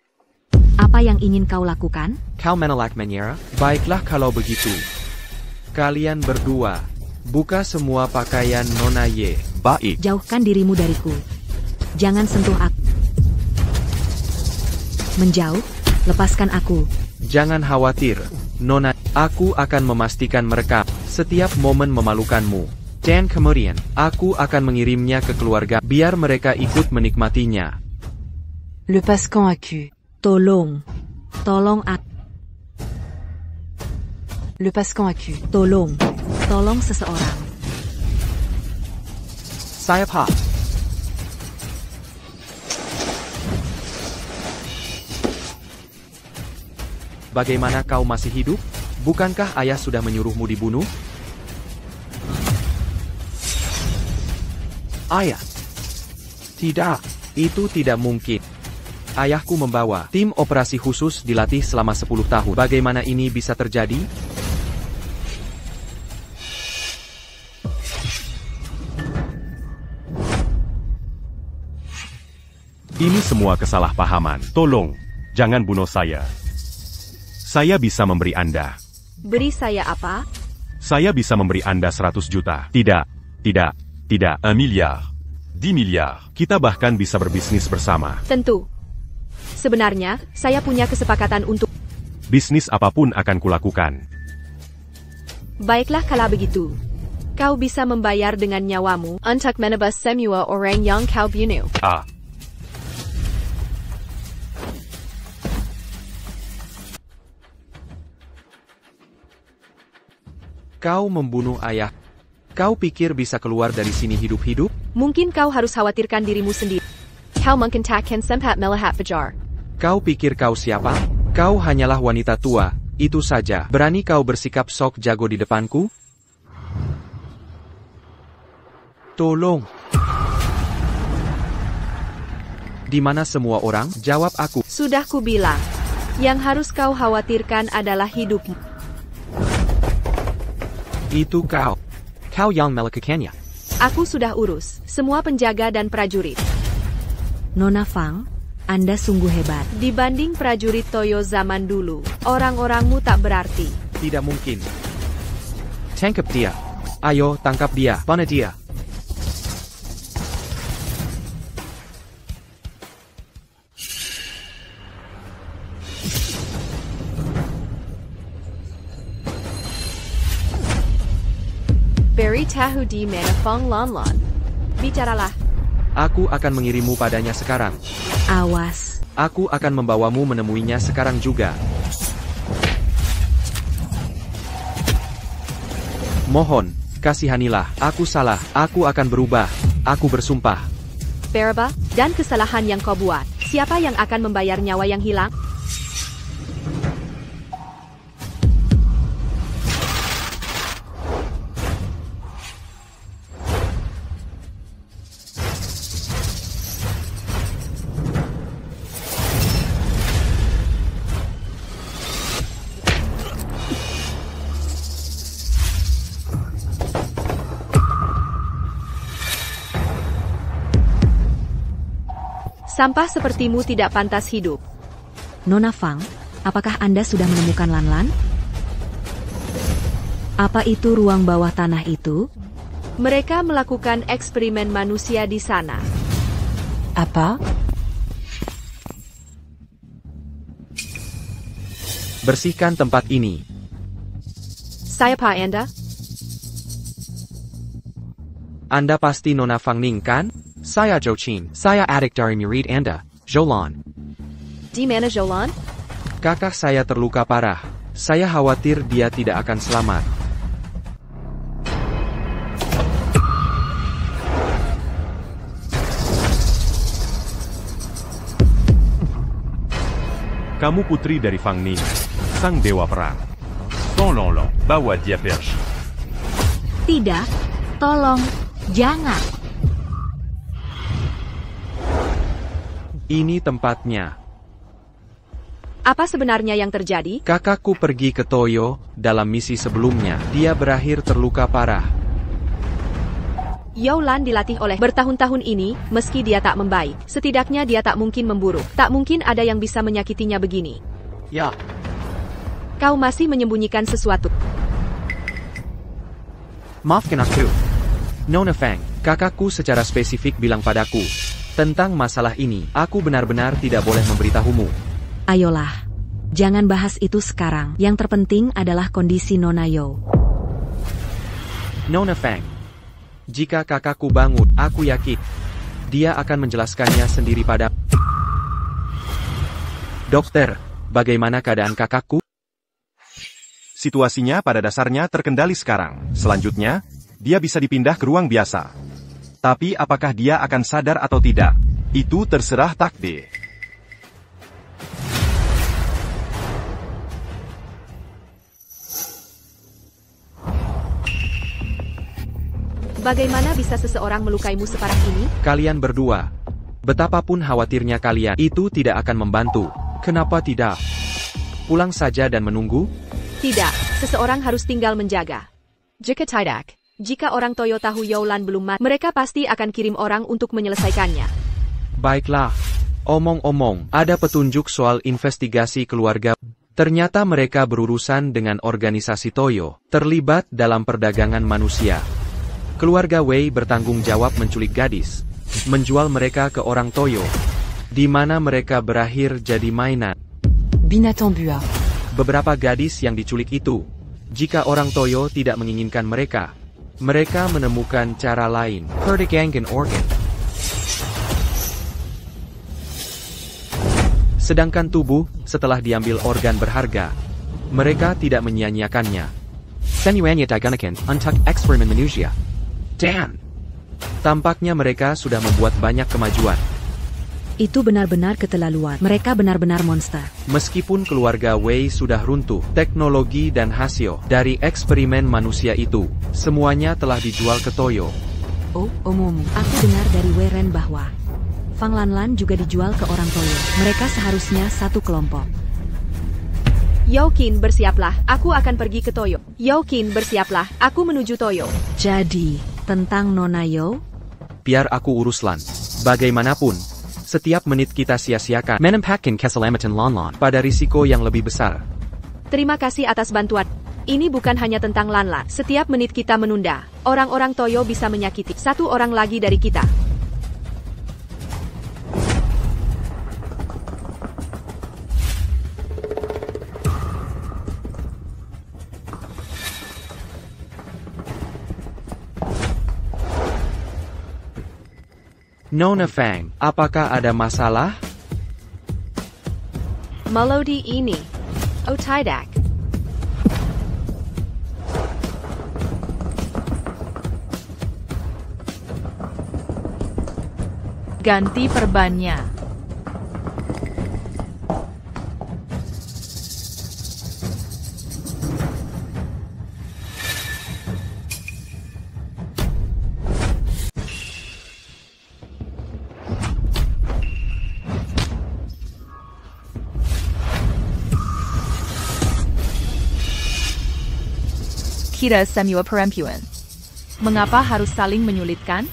Apa yang ingin kau lakukan? Kau menolak menyerah? Baiklah kalau begitu. Kalian berdua, buka semua pakaian Nona Ye. Baik. Jauhkan dirimu dariku. Jangan sentuh aku. Menjauh, lepaskan aku. Jangan khawatir, Nona. Aku akan memastikan mereka setiap momen memalukanmu. Dan kemudian, aku akan mengirimnya ke keluarga biar mereka ikut menikmatinya. Le Pascan Aku. Tolong aku. Lepaskan aku. Tolong. Tolong seseorang. Saya Pak. Bagaimana kau masih hidup? Bukankah ayah sudah menyuruhmu dibunuh? Ayah. Tidak, itu tidak mungkin. Ayahku membawa tim operasi khusus dilatih selama 10 tahun. Bagaimana ini bisa terjadi? Ini semua kesalahpahaman. Tolong, jangan bunuh saya. Saya bisa memberi Anda. Beri saya apa? Saya bisa memberi Anda 100 juta. Tidak. 1 milliard. 10 milliards. Kita bahkan bisa berbisnis bersama. Tentu. Sebenarnya, saya punya kesepakatan untuk... Bisnis apapun akan kulakukan. Baiklah kalau begitu. Kau bisa membayar dengan nyawamu untuk menebas semua orang yang kau bunuh. Kau membunuh ayah. Kau pikir bisa keluar dari sini hidup-hidup? Mungkin kau harus khawatirkan dirimu sendiri. Kau mungkin takkan sempat melihat fajar. Kau pikir kau siapa? Kau hanyalah wanita tua, itu saja. Berani kau bersikap sok jago di depanku? Tolong. Di mana semua orang? Jawab aku. Sudah kubilang. Yang harus kau khawatirkan adalah hidupmu. Itu kau. Kau yang melakukannya. Aku sudah urus semua penjaga dan prajurit. Nona Fang, Anda sungguh hebat. Dibanding prajurit Toyo zaman dulu, orang-orangmu tak berarti. Tidak mungkin. Tangkap dia. Ayo, tangkap dia. Mana dia? Beri tahu di mana Fang Lanlan. Bicaralah. Aku akan mengirimmu padanya sekarang. Awas. Aku akan membawamu menemuinya sekarang juga. Mohon, kasihanilah. Aku salah. Aku akan berubah. Aku bersumpah. Berubah, dan kesalahan yang kau buat. Siapa yang akan membayar nyawa yang hilang? Sampah sepertimu tidak pantas hidup. Nona Fang, apakah Anda sudah menemukan Lanlan? Apa itu ruang bawah tanah itu? Mereka melakukan eksperimen manusia di sana. Apa? Bersihkan tempat ini. Saya Pak Anda? Anda pasti Nona Fang Ning kan? Saya Zhou Qin. Saya adik dari murid Anda, Jolan. Di mana Jolan? Kakak saya terluka parah. Saya khawatir dia tidak akan selamat. Kamu putri dari Fang Ning, sang dewa perang. Tolong, bawa dia pergi. Tidak. Tolong. Jangan. Ini tempatnya. Apa sebenarnya yang terjadi? Kakakku pergi ke Toyo dalam misi sebelumnya. Dia berakhir terluka parah. Yolan dilatih oleh bertahun-tahun ini, meski dia tak membaik. Setidaknya dia tak mungkin memburu. Tak mungkin ada yang bisa menyakitinya begini. Ya. Kau masih menyembunyikan sesuatu. Maafkan aku. Nona Fang, kakakku secara spesifik bilang padaku tentang masalah ini. Aku benar-benar tidak boleh memberitahumu. Ayolah. Jangan bahas itu sekarang. Yang terpenting adalah kondisi Nona Yo. Nona Fang, jika kakakku bangun, aku yakin dia akan menjelaskannya sendiri pada... Dokter, bagaimana keadaan kakakku? Situasinya pada dasarnya terkendali sekarang. Selanjutnya, dia bisa dipindah ke ruang biasa. Tapi apakah dia akan sadar atau tidak? Itu terserah takdir. Bagaimana bisa seseorang melukaimu separah ini? Kalian berdua. Betapapun khawatirnya kalian, itu tidak akan membantu. Kenapa tidak? Pulang saja dan menunggu? Tidak, seseorang harus tinggal menjaga. Jika tidak, jika orang Toyo tahu Youlan belum mati, mereka pasti akan kirim orang untuk menyelesaikannya. Baiklah. Omong-omong, ada petunjuk soal investigasi keluarga. Ternyata mereka berurusan dengan organisasi Toyo, terlibat dalam perdagangan manusia. Keluarga Wei bertanggung jawab menculik gadis, menjual mereka ke orang Toyo, di mana mereka berakhir jadi mainan. Binatang Bua. Beberapa gadis yang diculik itu, jika orang Toyo tidak menginginkan mereka, mereka menemukan cara lain. Perdagangan organ. Sedangkan tubuh, setelah diambil organ berharga, mereka tidak menyia-nyiakannya. Senyuannya digunakan untuk eksperimen manusia. Dan tampaknya mereka sudah membuat banyak kemajuan. Itu benar-benar keterlaluan. Mereka benar-benar monster. Meskipun keluarga Wei sudah runtuh, teknologi dan hasil dari eksperimen manusia itu, semuanya telah dijual ke Toyo. Oh, omong. Aku dengar dari Wei Ren bahwa Fang Lanlan juga dijual ke orang Toyo. Mereka seharusnya satu kelompok. Youqin, bersiaplah. Aku akan pergi ke Toyo. Youqin, bersiaplah. Aku menuju Toyo. Jadi, tentang Nona Yo? Biar aku uruslan. Bagaimanapun, setiap menit kita sia-siakan menempatkan keselamatan Lanlan pada risiko yang lebih besar. Terima kasih atas bantuan. Ini bukan hanya tentang Lanlan. Setiap menit kita menunda, orang-orang Toyo bisa menyakiti satu orang lagi dari kita. Nona Fang, apakah ada masalah? Melodi ini. Oh tidak. ganti perbannya. Kita semua perempuan. Mengapa harus saling menyulitkan?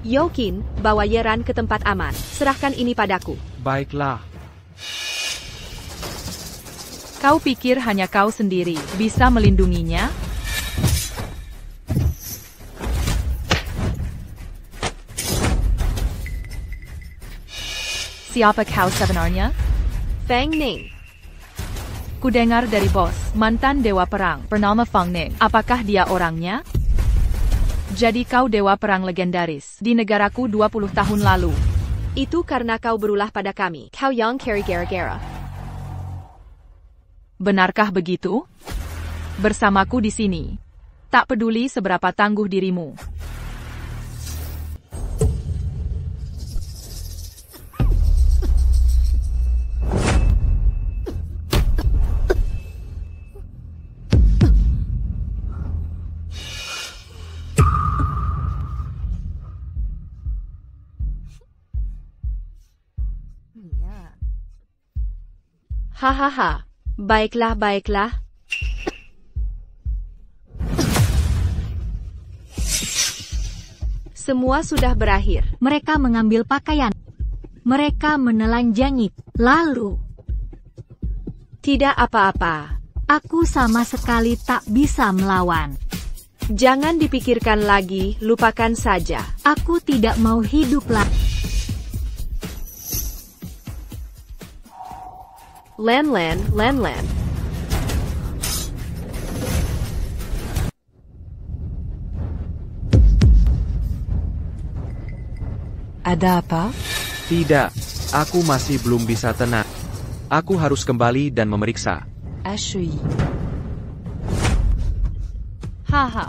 Youqin, bawa Yeran ke tempat aman. Serahkan ini padaku. Baiklah. Kau pikir hanya kau sendiri bisa melindunginya? Siapa kau sebenarnya? Fang Ning. Kudengar dari bos, mantan dewa perang, bernama Fang Ning. Apakah dia orangnya? Jadi kau dewa perang legendaris di negaraku 20 tahun lalu. Itu karena kau berulah pada kami. Kau yang carry gara-gara. Benarkah begitu? Bersamaku di sini. Tak peduli seberapa tangguh dirimu. Hahaha. Baiklah, baiklah. Semua sudah berakhir. Mereka mengambil pakaian. Mereka menelanjangi. Lalu. Tidak apa-apa. Aku sama sekali tak bisa melawan. Jangan dipikirkan lagi, lupakan saja. Aku tidak mau hidup lagi. Lan. Ada apa? Tidak, aku masih belum bisa tenang. Aku harus kembali dan memeriksa. Ashui. Haha.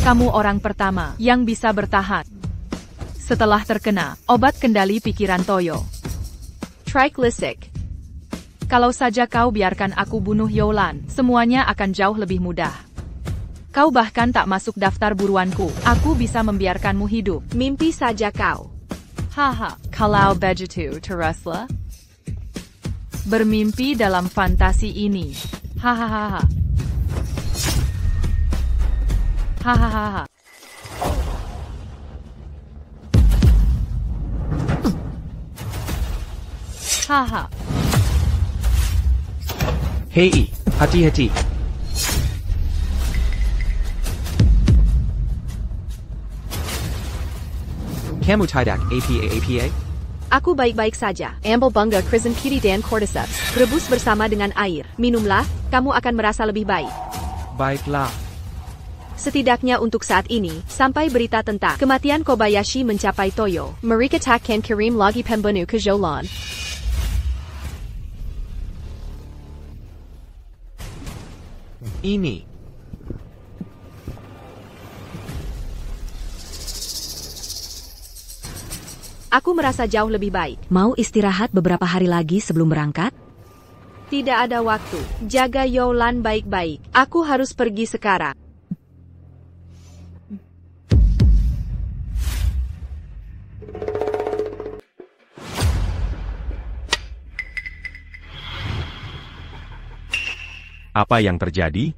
Kamu orang pertama yang bisa bertahan. Setelah terkena obat kendali pikiran Toyo. Triglyceric. Kalau saja kau biarkan aku bunuh Youlan, semuanya akan jauh lebih mudah. Kau bahkan tak masuk daftar buruanku. Aku bisa membiarkanmu hidup. Mimpi saja kau. Haha, kalau begitu teruslah. Bermimpi dalam fantasi ini. Hahaha. Hahaha. Haha. Hei, hati-hati. Kamu tidak apa-apa? Aku baik-baik saja. Ambil bangga Crimson Kitty dan Cordyceps. Rebus bersama dengan air. Minumlah, kamu akan merasa lebih baik. Baiklah. Setidaknya untuk saat ini, sampai berita tentang kematian Kobayashi mencapai Toyo, mereka takkan kirim lagi pembunuh ke Youlan. Ini. Aku merasa jauh lebih baik. Mau istirahat beberapa hari lagi sebelum berangkat? Tidak ada waktu. Jaga Youlan baik-baik. Aku harus pergi sekarang. Apa yang terjadi?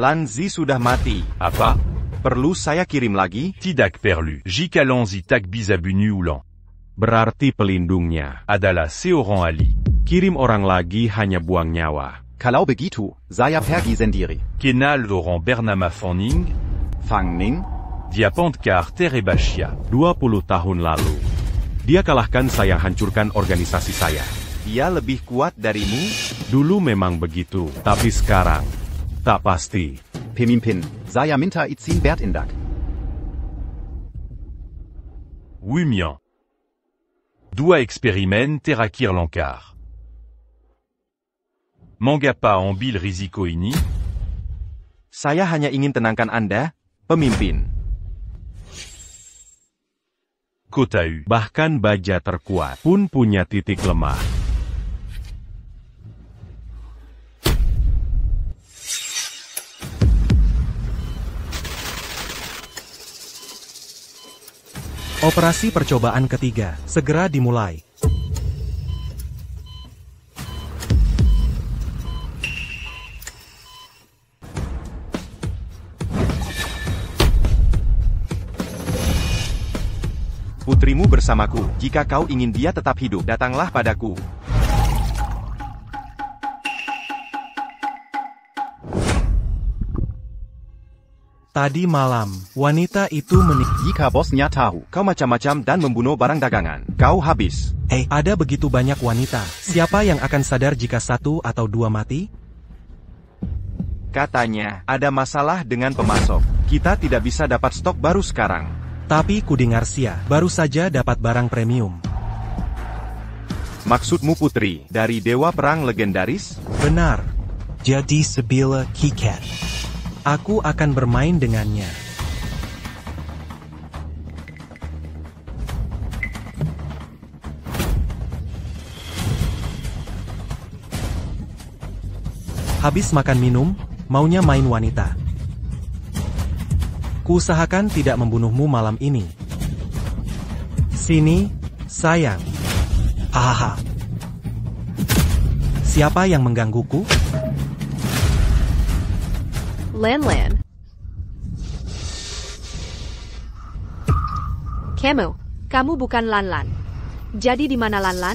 Lan Zi sudah mati. Apa? Perlu saya kirim lagi? Tidak perlu. Jika Lanzi tak bisa bunuh Ulan. Berarti pelindungnya adalah seorang Ali. Kirim orang lagi hanya buang nyawa. Kalau begitu, saya pergi sendiri. Kenal orang bernama Fanning? Fanning? Dia Pantkar Terebashia. 20 tahun lalu. Dia kalahkan saya, hancurkan organisasi saya. Dia lebih kuat darimu? Dulu memang begitu, tapi sekarang tak pasti. Pemimpin, saya minta izin bertindak. Wumian. Doit expérimenter Terakir Lankar. Mangapa ambil risiko ini? Saya hanya ingin tenangkan Anda, pemimpin. Kotau. Bahkan baja terkuat pun punya titik lemah. Operasi percobaan ketiga segera dimulai. Putrimu bersamaku. Jika kau ingin dia tetap hidup, datanglah padaku. Tadi malam, wanita itu Jika bosnya tahu kau macam-macam dan membunuh barang dagangan, kau habis. ada begitu banyak wanita. Siapa yang akan sadar jika satu atau dua mati? Katanya, ada masalah dengan pemasok. Kita tidak bisa dapat stok baru sekarang. Tapi Kudi Garcia baru saja dapat barang premium. Maksudmu putri dari dewa perang legendaris? Benar. Jadi Sebila Kikat. Aku akan bermain dengannya. Habis makan minum, maunya main wanita. Kuusahakan tidak membunuhmu malam ini. Sini, sayang. Hahaha. Siapa yang menggangguku? Lan. Kamu bukan Lan. Jadi di mana Lan?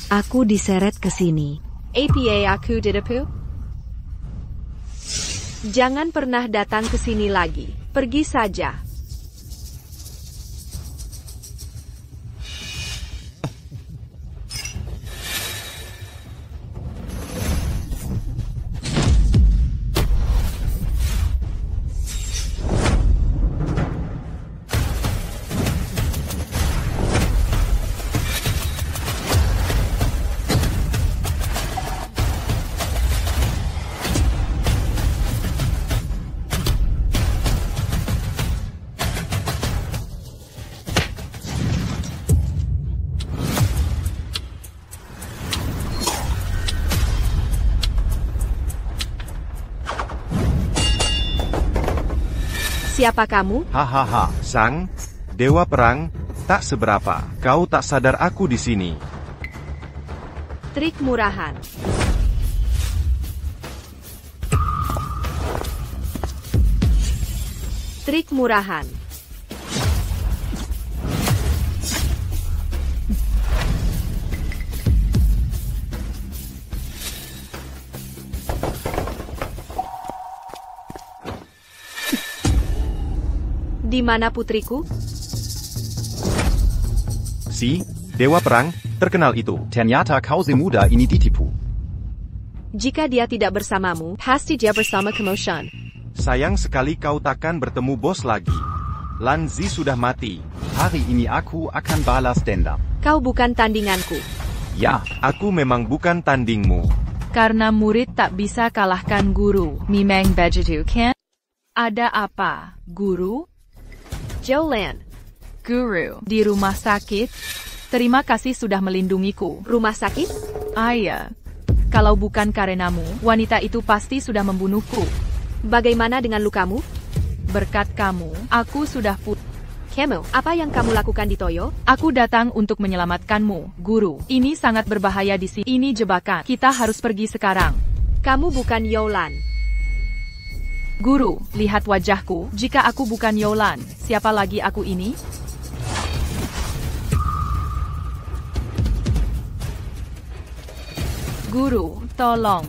Aku diseret ke sini. Apa aku didepu? Jangan pernah datang ke sini lagi. Pergi saja. Siapa kamu? Hahaha. Sang, Dewa Perang, tak seberapa. Kau tak sadar aku di sini. Trik murahan. Trik murahan. Di mana putriku? Si, Dewa Perang, terkenal itu. Ternyata kau muda ini ditipu. Jika dia tidak bersamamu, pasti dia bersama Commotion. Sayang sekali kau takkan bertemu bos lagi. Lan Zi sudah mati. Hari ini aku akan balas dendam. Kau bukan tandinganku. Ya, Aku memang bukan tandingmu. Karena murid tak bisa kalahkan guru. Mimeng begitu kan? Ada apa, guru? Jolan. Guru, di rumah sakit? Terima kasih sudah melindungiku. Rumah sakit? Ayah. Kalau bukan karenamu, wanita itu pasti sudah membunuhku. Bagaimana dengan lukamu? Berkat kamu, aku sudah Kemo, apa yang kamu lakukan di Toyo? Aku datang untuk menyelamatkanmu, guru. Ini sangat berbahaya di sini. Ini jebakan. Kita harus pergi sekarang. Kamu bukan Yolan. Guru, lihat wajahku. Jika aku bukan Yolan, siapa lagi aku ini? Guru, tolong.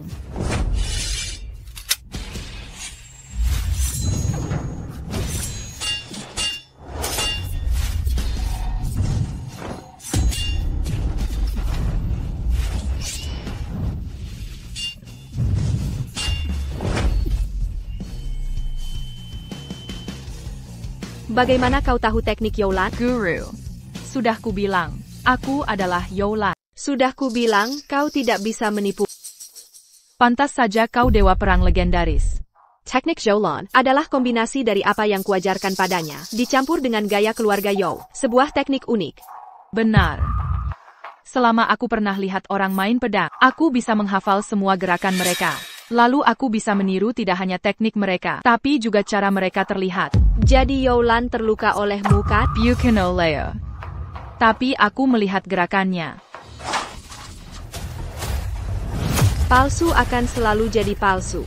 Bagaimana kau tahu teknik Yolan? Guru, sudah kubilang, aku adalah Yolan. Sudah kubilang, kau tidak bisa menipu. Pantas saja kau dewa perang legendaris. Teknik Yolan adalah kombinasi dari apa yang kuajarkan padanya, dicampur dengan gaya keluarga Yo, sebuah teknik unik. Benar. Selama aku pernah lihat orang main pedang, aku bisa menghafal semua gerakan mereka. Lalu aku bisa meniru tidak hanya teknik mereka, tapi juga cara mereka terlihat. Jadi Yolan terluka oleh muka? Bukan oleh. Tapi aku melihat gerakannya. Palsu akan selalu jadi palsu.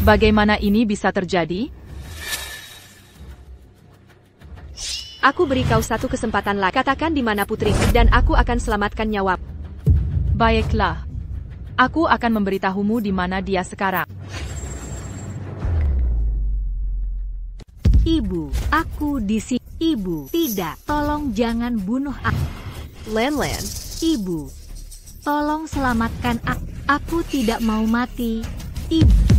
Bagaimana ini bisa terjadi? Aku beri kau satu kesempatan lagi. Katakan di mana putriku, dan aku akan selamatkan nyawa. Baiklah. Aku akan memberitahumu di mana dia sekarang. Ibu, aku di sini. Ibu, tidak. Tolong jangan bunuh aku. Lan. Ibu, tolong selamatkan aku. Aku tidak mau mati. Ibu.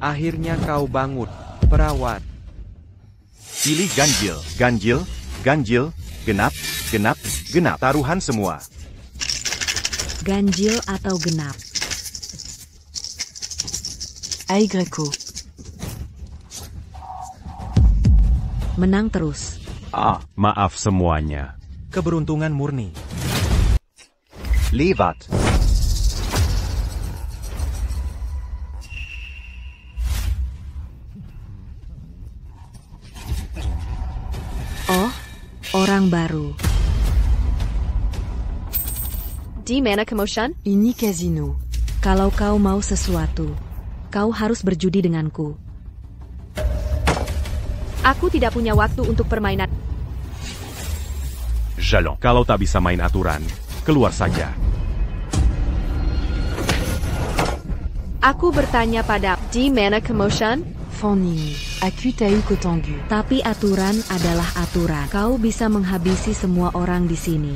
Akhirnya kau bangun, perawat. Pilih ganjil, ganjil, ganjil, genap, genap, genap. Taruhan semua. Ganjil atau genap. Ai Greco. Menang terus. Maaf semuanya. Keberuntungan murni. Lewat. Oh, orang baru. Di mana Commotion? Ini kasino. Kalau kau mau sesuatu, kau harus berjudi denganku. Aku tidak punya waktu untuk permainan. Jalon. Kalau tak bisa main aturan, keluar saja. Aku bertanya pada, di mana Commotion? Fanny, aku tahu Kotengu. Tapi aturan adalah aturan. Kau bisa menghabisi semua orang di sini.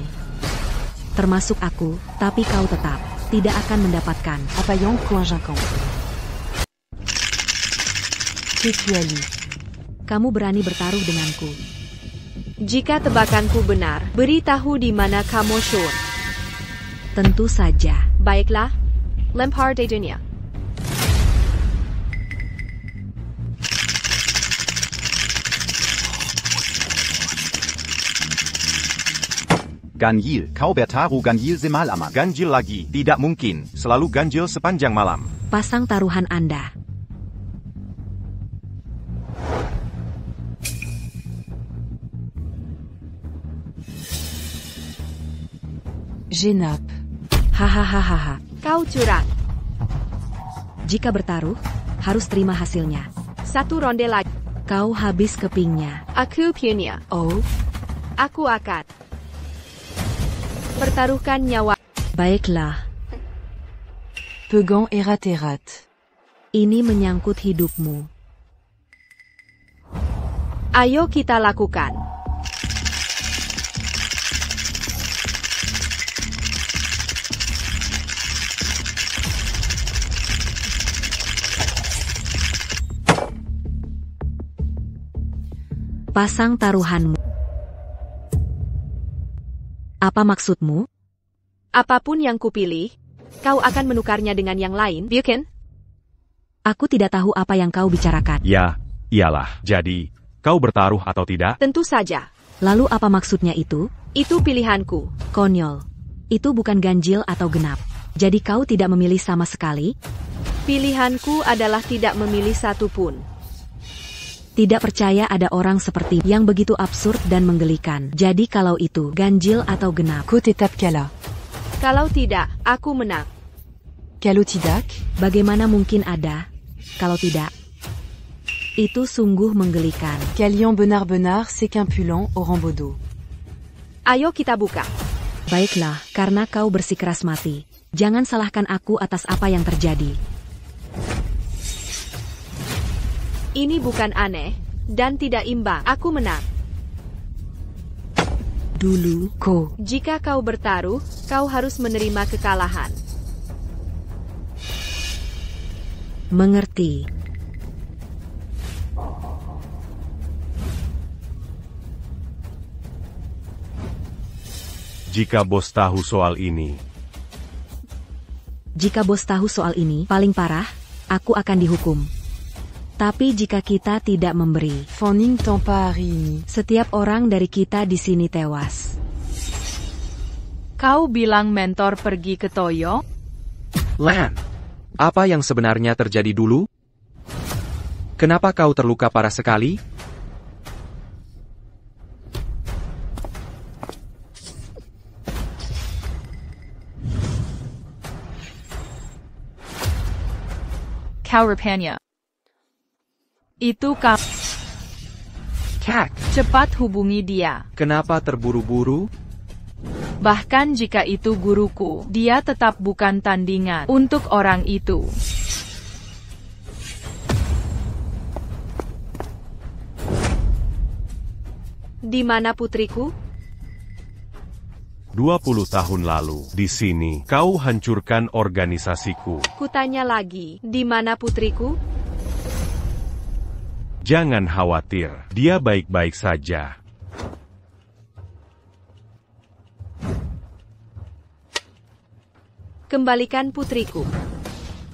Termasuk aku, tapi kau tetap. Tidak akan mendapatkan. Apayang convaincant. Kecuali. Kamu berani bertaruh denganku. Jika tebakanku benar, beritahu di mana kamu sure. Tentu saja. Baiklah, lempar de dunia. Ganjil, kau bertaruh ganjil semalaman. Ganjil lagi, tidak mungkin, selalu ganjil sepanjang malam. Pasang taruhan Anda. Genap. Hahaha. Kau curang. Jika bertaruh, harus terima hasilnya. Satu ronde lagi. Kau habis kepingnya. Aku punya. Oh, Aku akan pertaruhkan nyawa. baiklah. Pegan erat. Ini menyangkut hidupmu. Ayo kita lakukan. Pasang taruhanmu. Apa maksudmu? Apapun yang kupilih, kau akan menukarnya dengan yang lain, bukan? Aku tidak tahu apa yang kau bicarakan. Ya, iyalah. Jadi, kau bertaruh atau tidak? Tentu saja. Lalu apa maksudnya itu? Itu pilihanku. Konyol. Itu bukan ganjil atau genap. Jadi kau tidak memilih sama sekali? Pilihanku adalah tidak memilih satu pun. Tidak percaya ada orang seperti yang begitu absurd dan menggelikan. Jadi kalau itu ganjil atau genap. Côte étape Kala. Kalau tidak, aku menang. Kalau tidak, Bagaimana mungkin ada? Kalau tidak, itu sungguh menggelikan. Calian benar-benar c'est qu'impulant au Rambaudot. Ayo kita buka. Baiklah, karena kau bersikeras mati. Jangan salahkan aku atas apa yang terjadi. Ini bukan aneh, dan tidak imbang. Aku menang. Dulu, Jika kau bertaruh, kau harus menerima kekalahan. mengerti. Jika bos tahu soal ini, Jika bos tahu soal ini, paling parah, aku akan dihukum. Tapi jika kita tidak memberi, Fanning Tampa hari ini. setiap orang dari kita di sini tewas. Kau bilang mentor pergi ke Toyo? Lan, apa yang sebenarnya terjadi dulu? Kenapa kau terluka parah sekali? Kau rupanya. Itu kau. Kak, Cepat hubungi dia. kenapa terburu-buru? Bahkan jika itu guruku, dia tetap bukan tandingan untuk orang itu. Di mana putriku? 20 tahun lalu, di sini, kau hancurkan organisasiku. Kutanya lagi, di mana putriku? Jangan khawatir, dia baik-baik saja. Kembalikan putriku.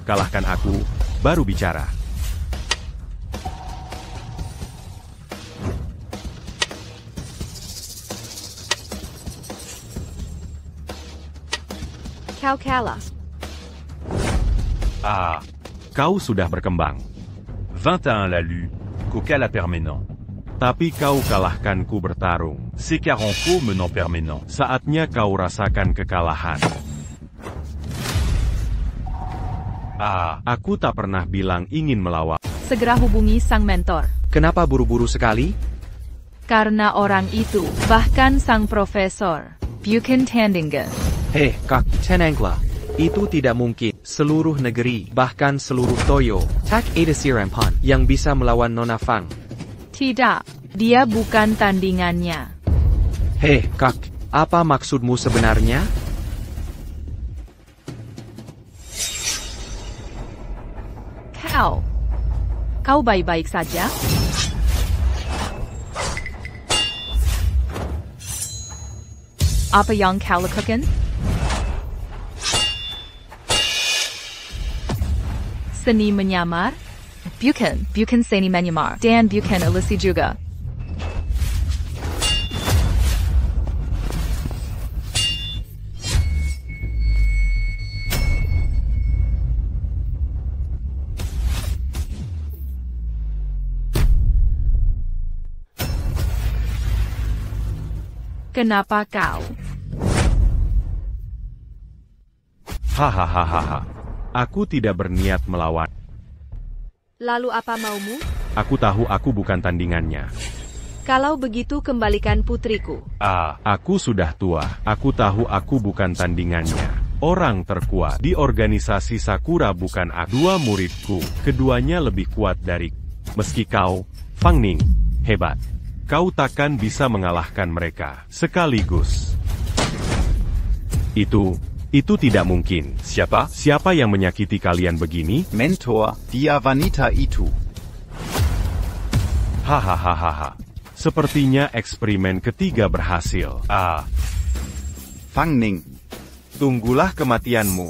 Kalahkan aku, baru bicara. Kau kalah. Ah, kau sudah berkembang. 21 la lue, coca la permanent. Tapi kau kalahkanku bertarung. C'est 40 menant permanent. Saatnya kau rasakan kekalahan. Ah, aku tak pernah bilang ingin melawan. Segera hubungi sang mentor. Kenapa buru-buru sekali? Karena orang itu, bahkan sang profesor, Bukan Tandingan. Hei, Kak, tenanglah. Itu tidak mungkin. Seluruh negeri, bahkan seluruh Toyo, tak ada Sirampan yang bisa melawan Nona Fang. Tidak, dia bukan tandingannya. Hei, Kak, apa maksudmu sebenarnya? Kau baik-baik saja? Apa yang kau lakukan? Seni menyamar? Bukan seni menyamar. Dan bukan ilusi juga. Kenapa kau? Hahaha. Aku tidak berniat melawan. Lalu apa maumu? Aku tahu aku bukan tandingannya. Kalau begitu kembalikan putriku. Aku sudah tua. Aku tahu aku bukan tandingannya. Orang terkuat di organisasi Sakura bukan aku. Dua muridku, keduanya lebih kuat dari. Meski kau, Fang Ning, hebat. Kau takkan bisa mengalahkan mereka sekaligus. Itu tidak mungkin. Siapa? Siapa yang menyakiti kalian begini? Mentor, dia wanita itu. Hahaha. Sepertinya eksperimen ketiga berhasil. Fang Ning. Tunggulah kematianmu.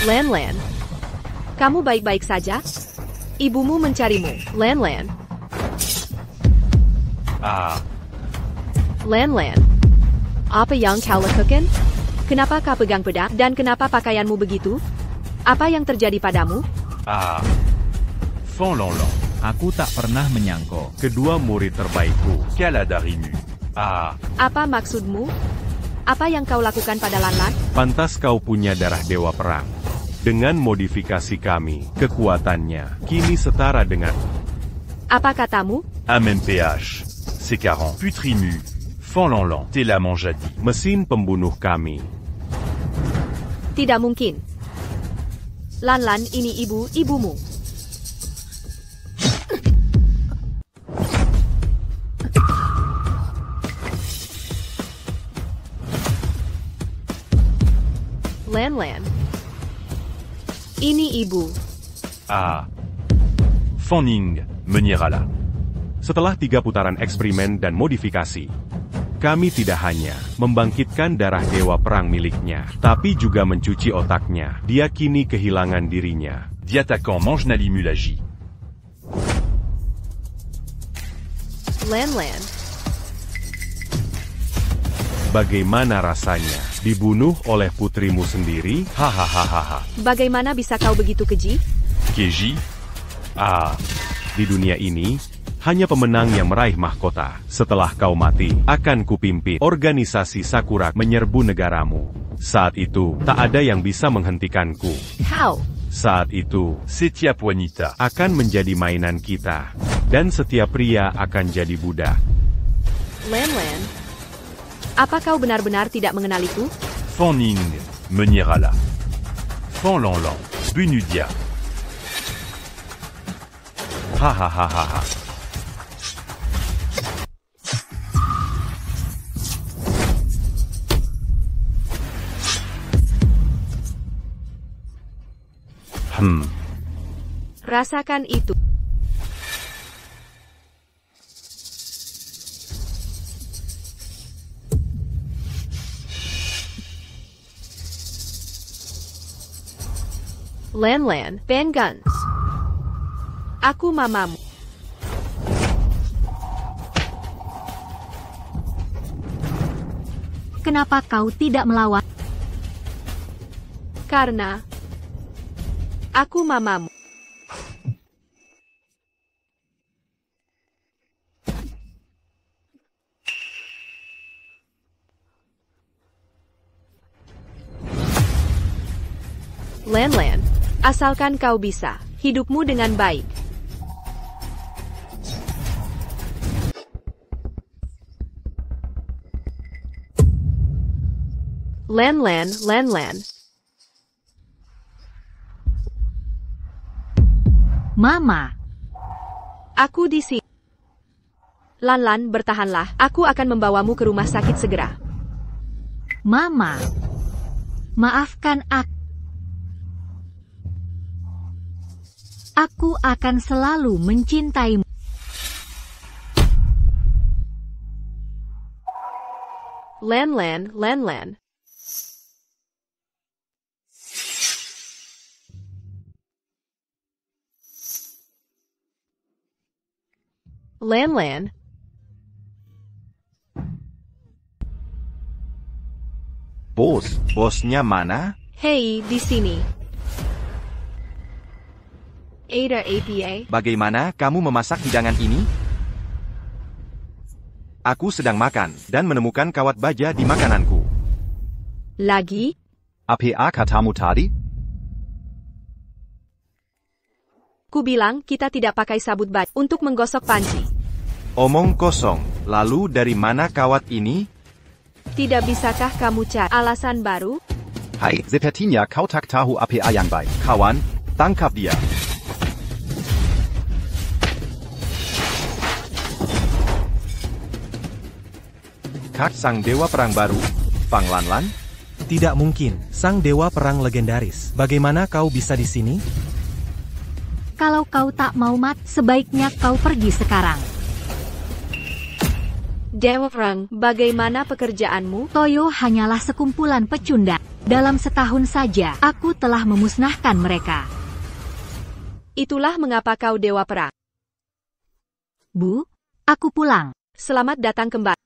Lan. Kamu baik-baik saja? Ibumu mencarimu, Lan. Lan. Apa yang kau lakukan? Kenapa kau pegang pedang dan kenapa pakaianmu begitu? Apa yang terjadi padamu? Fan Lanlan. Aku tak pernah menyangka. Kedua murid terbaikku. Kaladarimu. Apa maksudmu? Apa yang kau lakukan pada Lanlan? Pantas kau punya darah dewa perang. Dengan modifikasi kami, kekuatannya kini setara dengan. Apa katamu? MMPH. C40. Putrimu. Fan Lanlan. T'es la manjadi. Mesin pembunuh kami. Tidak mungkin. Lanlan ini ibumu. Lan. Ini ibu. Fan Ning, menyerahlah. Setelah 3 putaran eksperimen dan modifikasi, kami tidak hanya membangkitkan darah dewa perang miliknya, tapi juga mencuci otaknya. Dia kini kehilangan dirinya. Diattaquant Mangenali Mulagi. Lan. Bagaimana rasanya dibunuh oleh putrimu sendiri? Hahaha. Bagaimana bisa kau begitu keji? Keji. Di dunia ini, hanya pemenang yang meraih mahkota. Setelah kau mati, akan kupimpin organisasi Sakura menyerbu negaramu. Saat itu, tak ada yang bisa menghentikanku. Kau. Saat itu, setiap wanita akan menjadi mainan kita. Dan setiap pria akan jadi budak. Lan. Apa kau benar-benar tidak mengenaliku? Fan Ning, menyerahlah. Fan Lanlan, Bunudia. Hahaha. Rasakan itu. Lan, ban guns. Aku mamamu. Kenapa kau tidak melawan? Karena aku mamamu. Lan, asalkan kau bisa hidupmu dengan baik. Lan. Mama. Aku di sini. Lan, bertahanlah. Aku akan membawamu ke rumah sakit segera. Mama. Maafkan aku. Aku akan selalu mencintaimu. Lan Lan, Lan Lan. Lan Lan. Bosnya mana? Hei, di sini. Ada APA. Bagaimana kamu memasak hidangan ini? Aku sedang makan, dan menemukan kawat baja di makananku. Lagi? Apa katamu tadi? Ku bilang kita tidak pakai sabut baja untuk menggosok panci. Omong kosong. Lalu dari mana kawat ini? Tidak bisakah kamu cari alasan baru? Hai, sepertinya kau tak tahu apa yang baik. Kawan, tangkap dia. Kak sang dewa perang baru, Fang Lanlan? Tidak mungkin, sang dewa perang legendaris. Bagaimana kau bisa di sini? Kalau kau tak mau mati, sebaiknya kau pergi sekarang. Dewa Perang, bagaimana pekerjaanmu? Toyo hanyalah sekumpulan pecundang. Dalam setahun saja, aku telah memusnahkan mereka. Itulah mengapa kau Dewa Perang. Bu, aku pulang. Selamat datang kembali.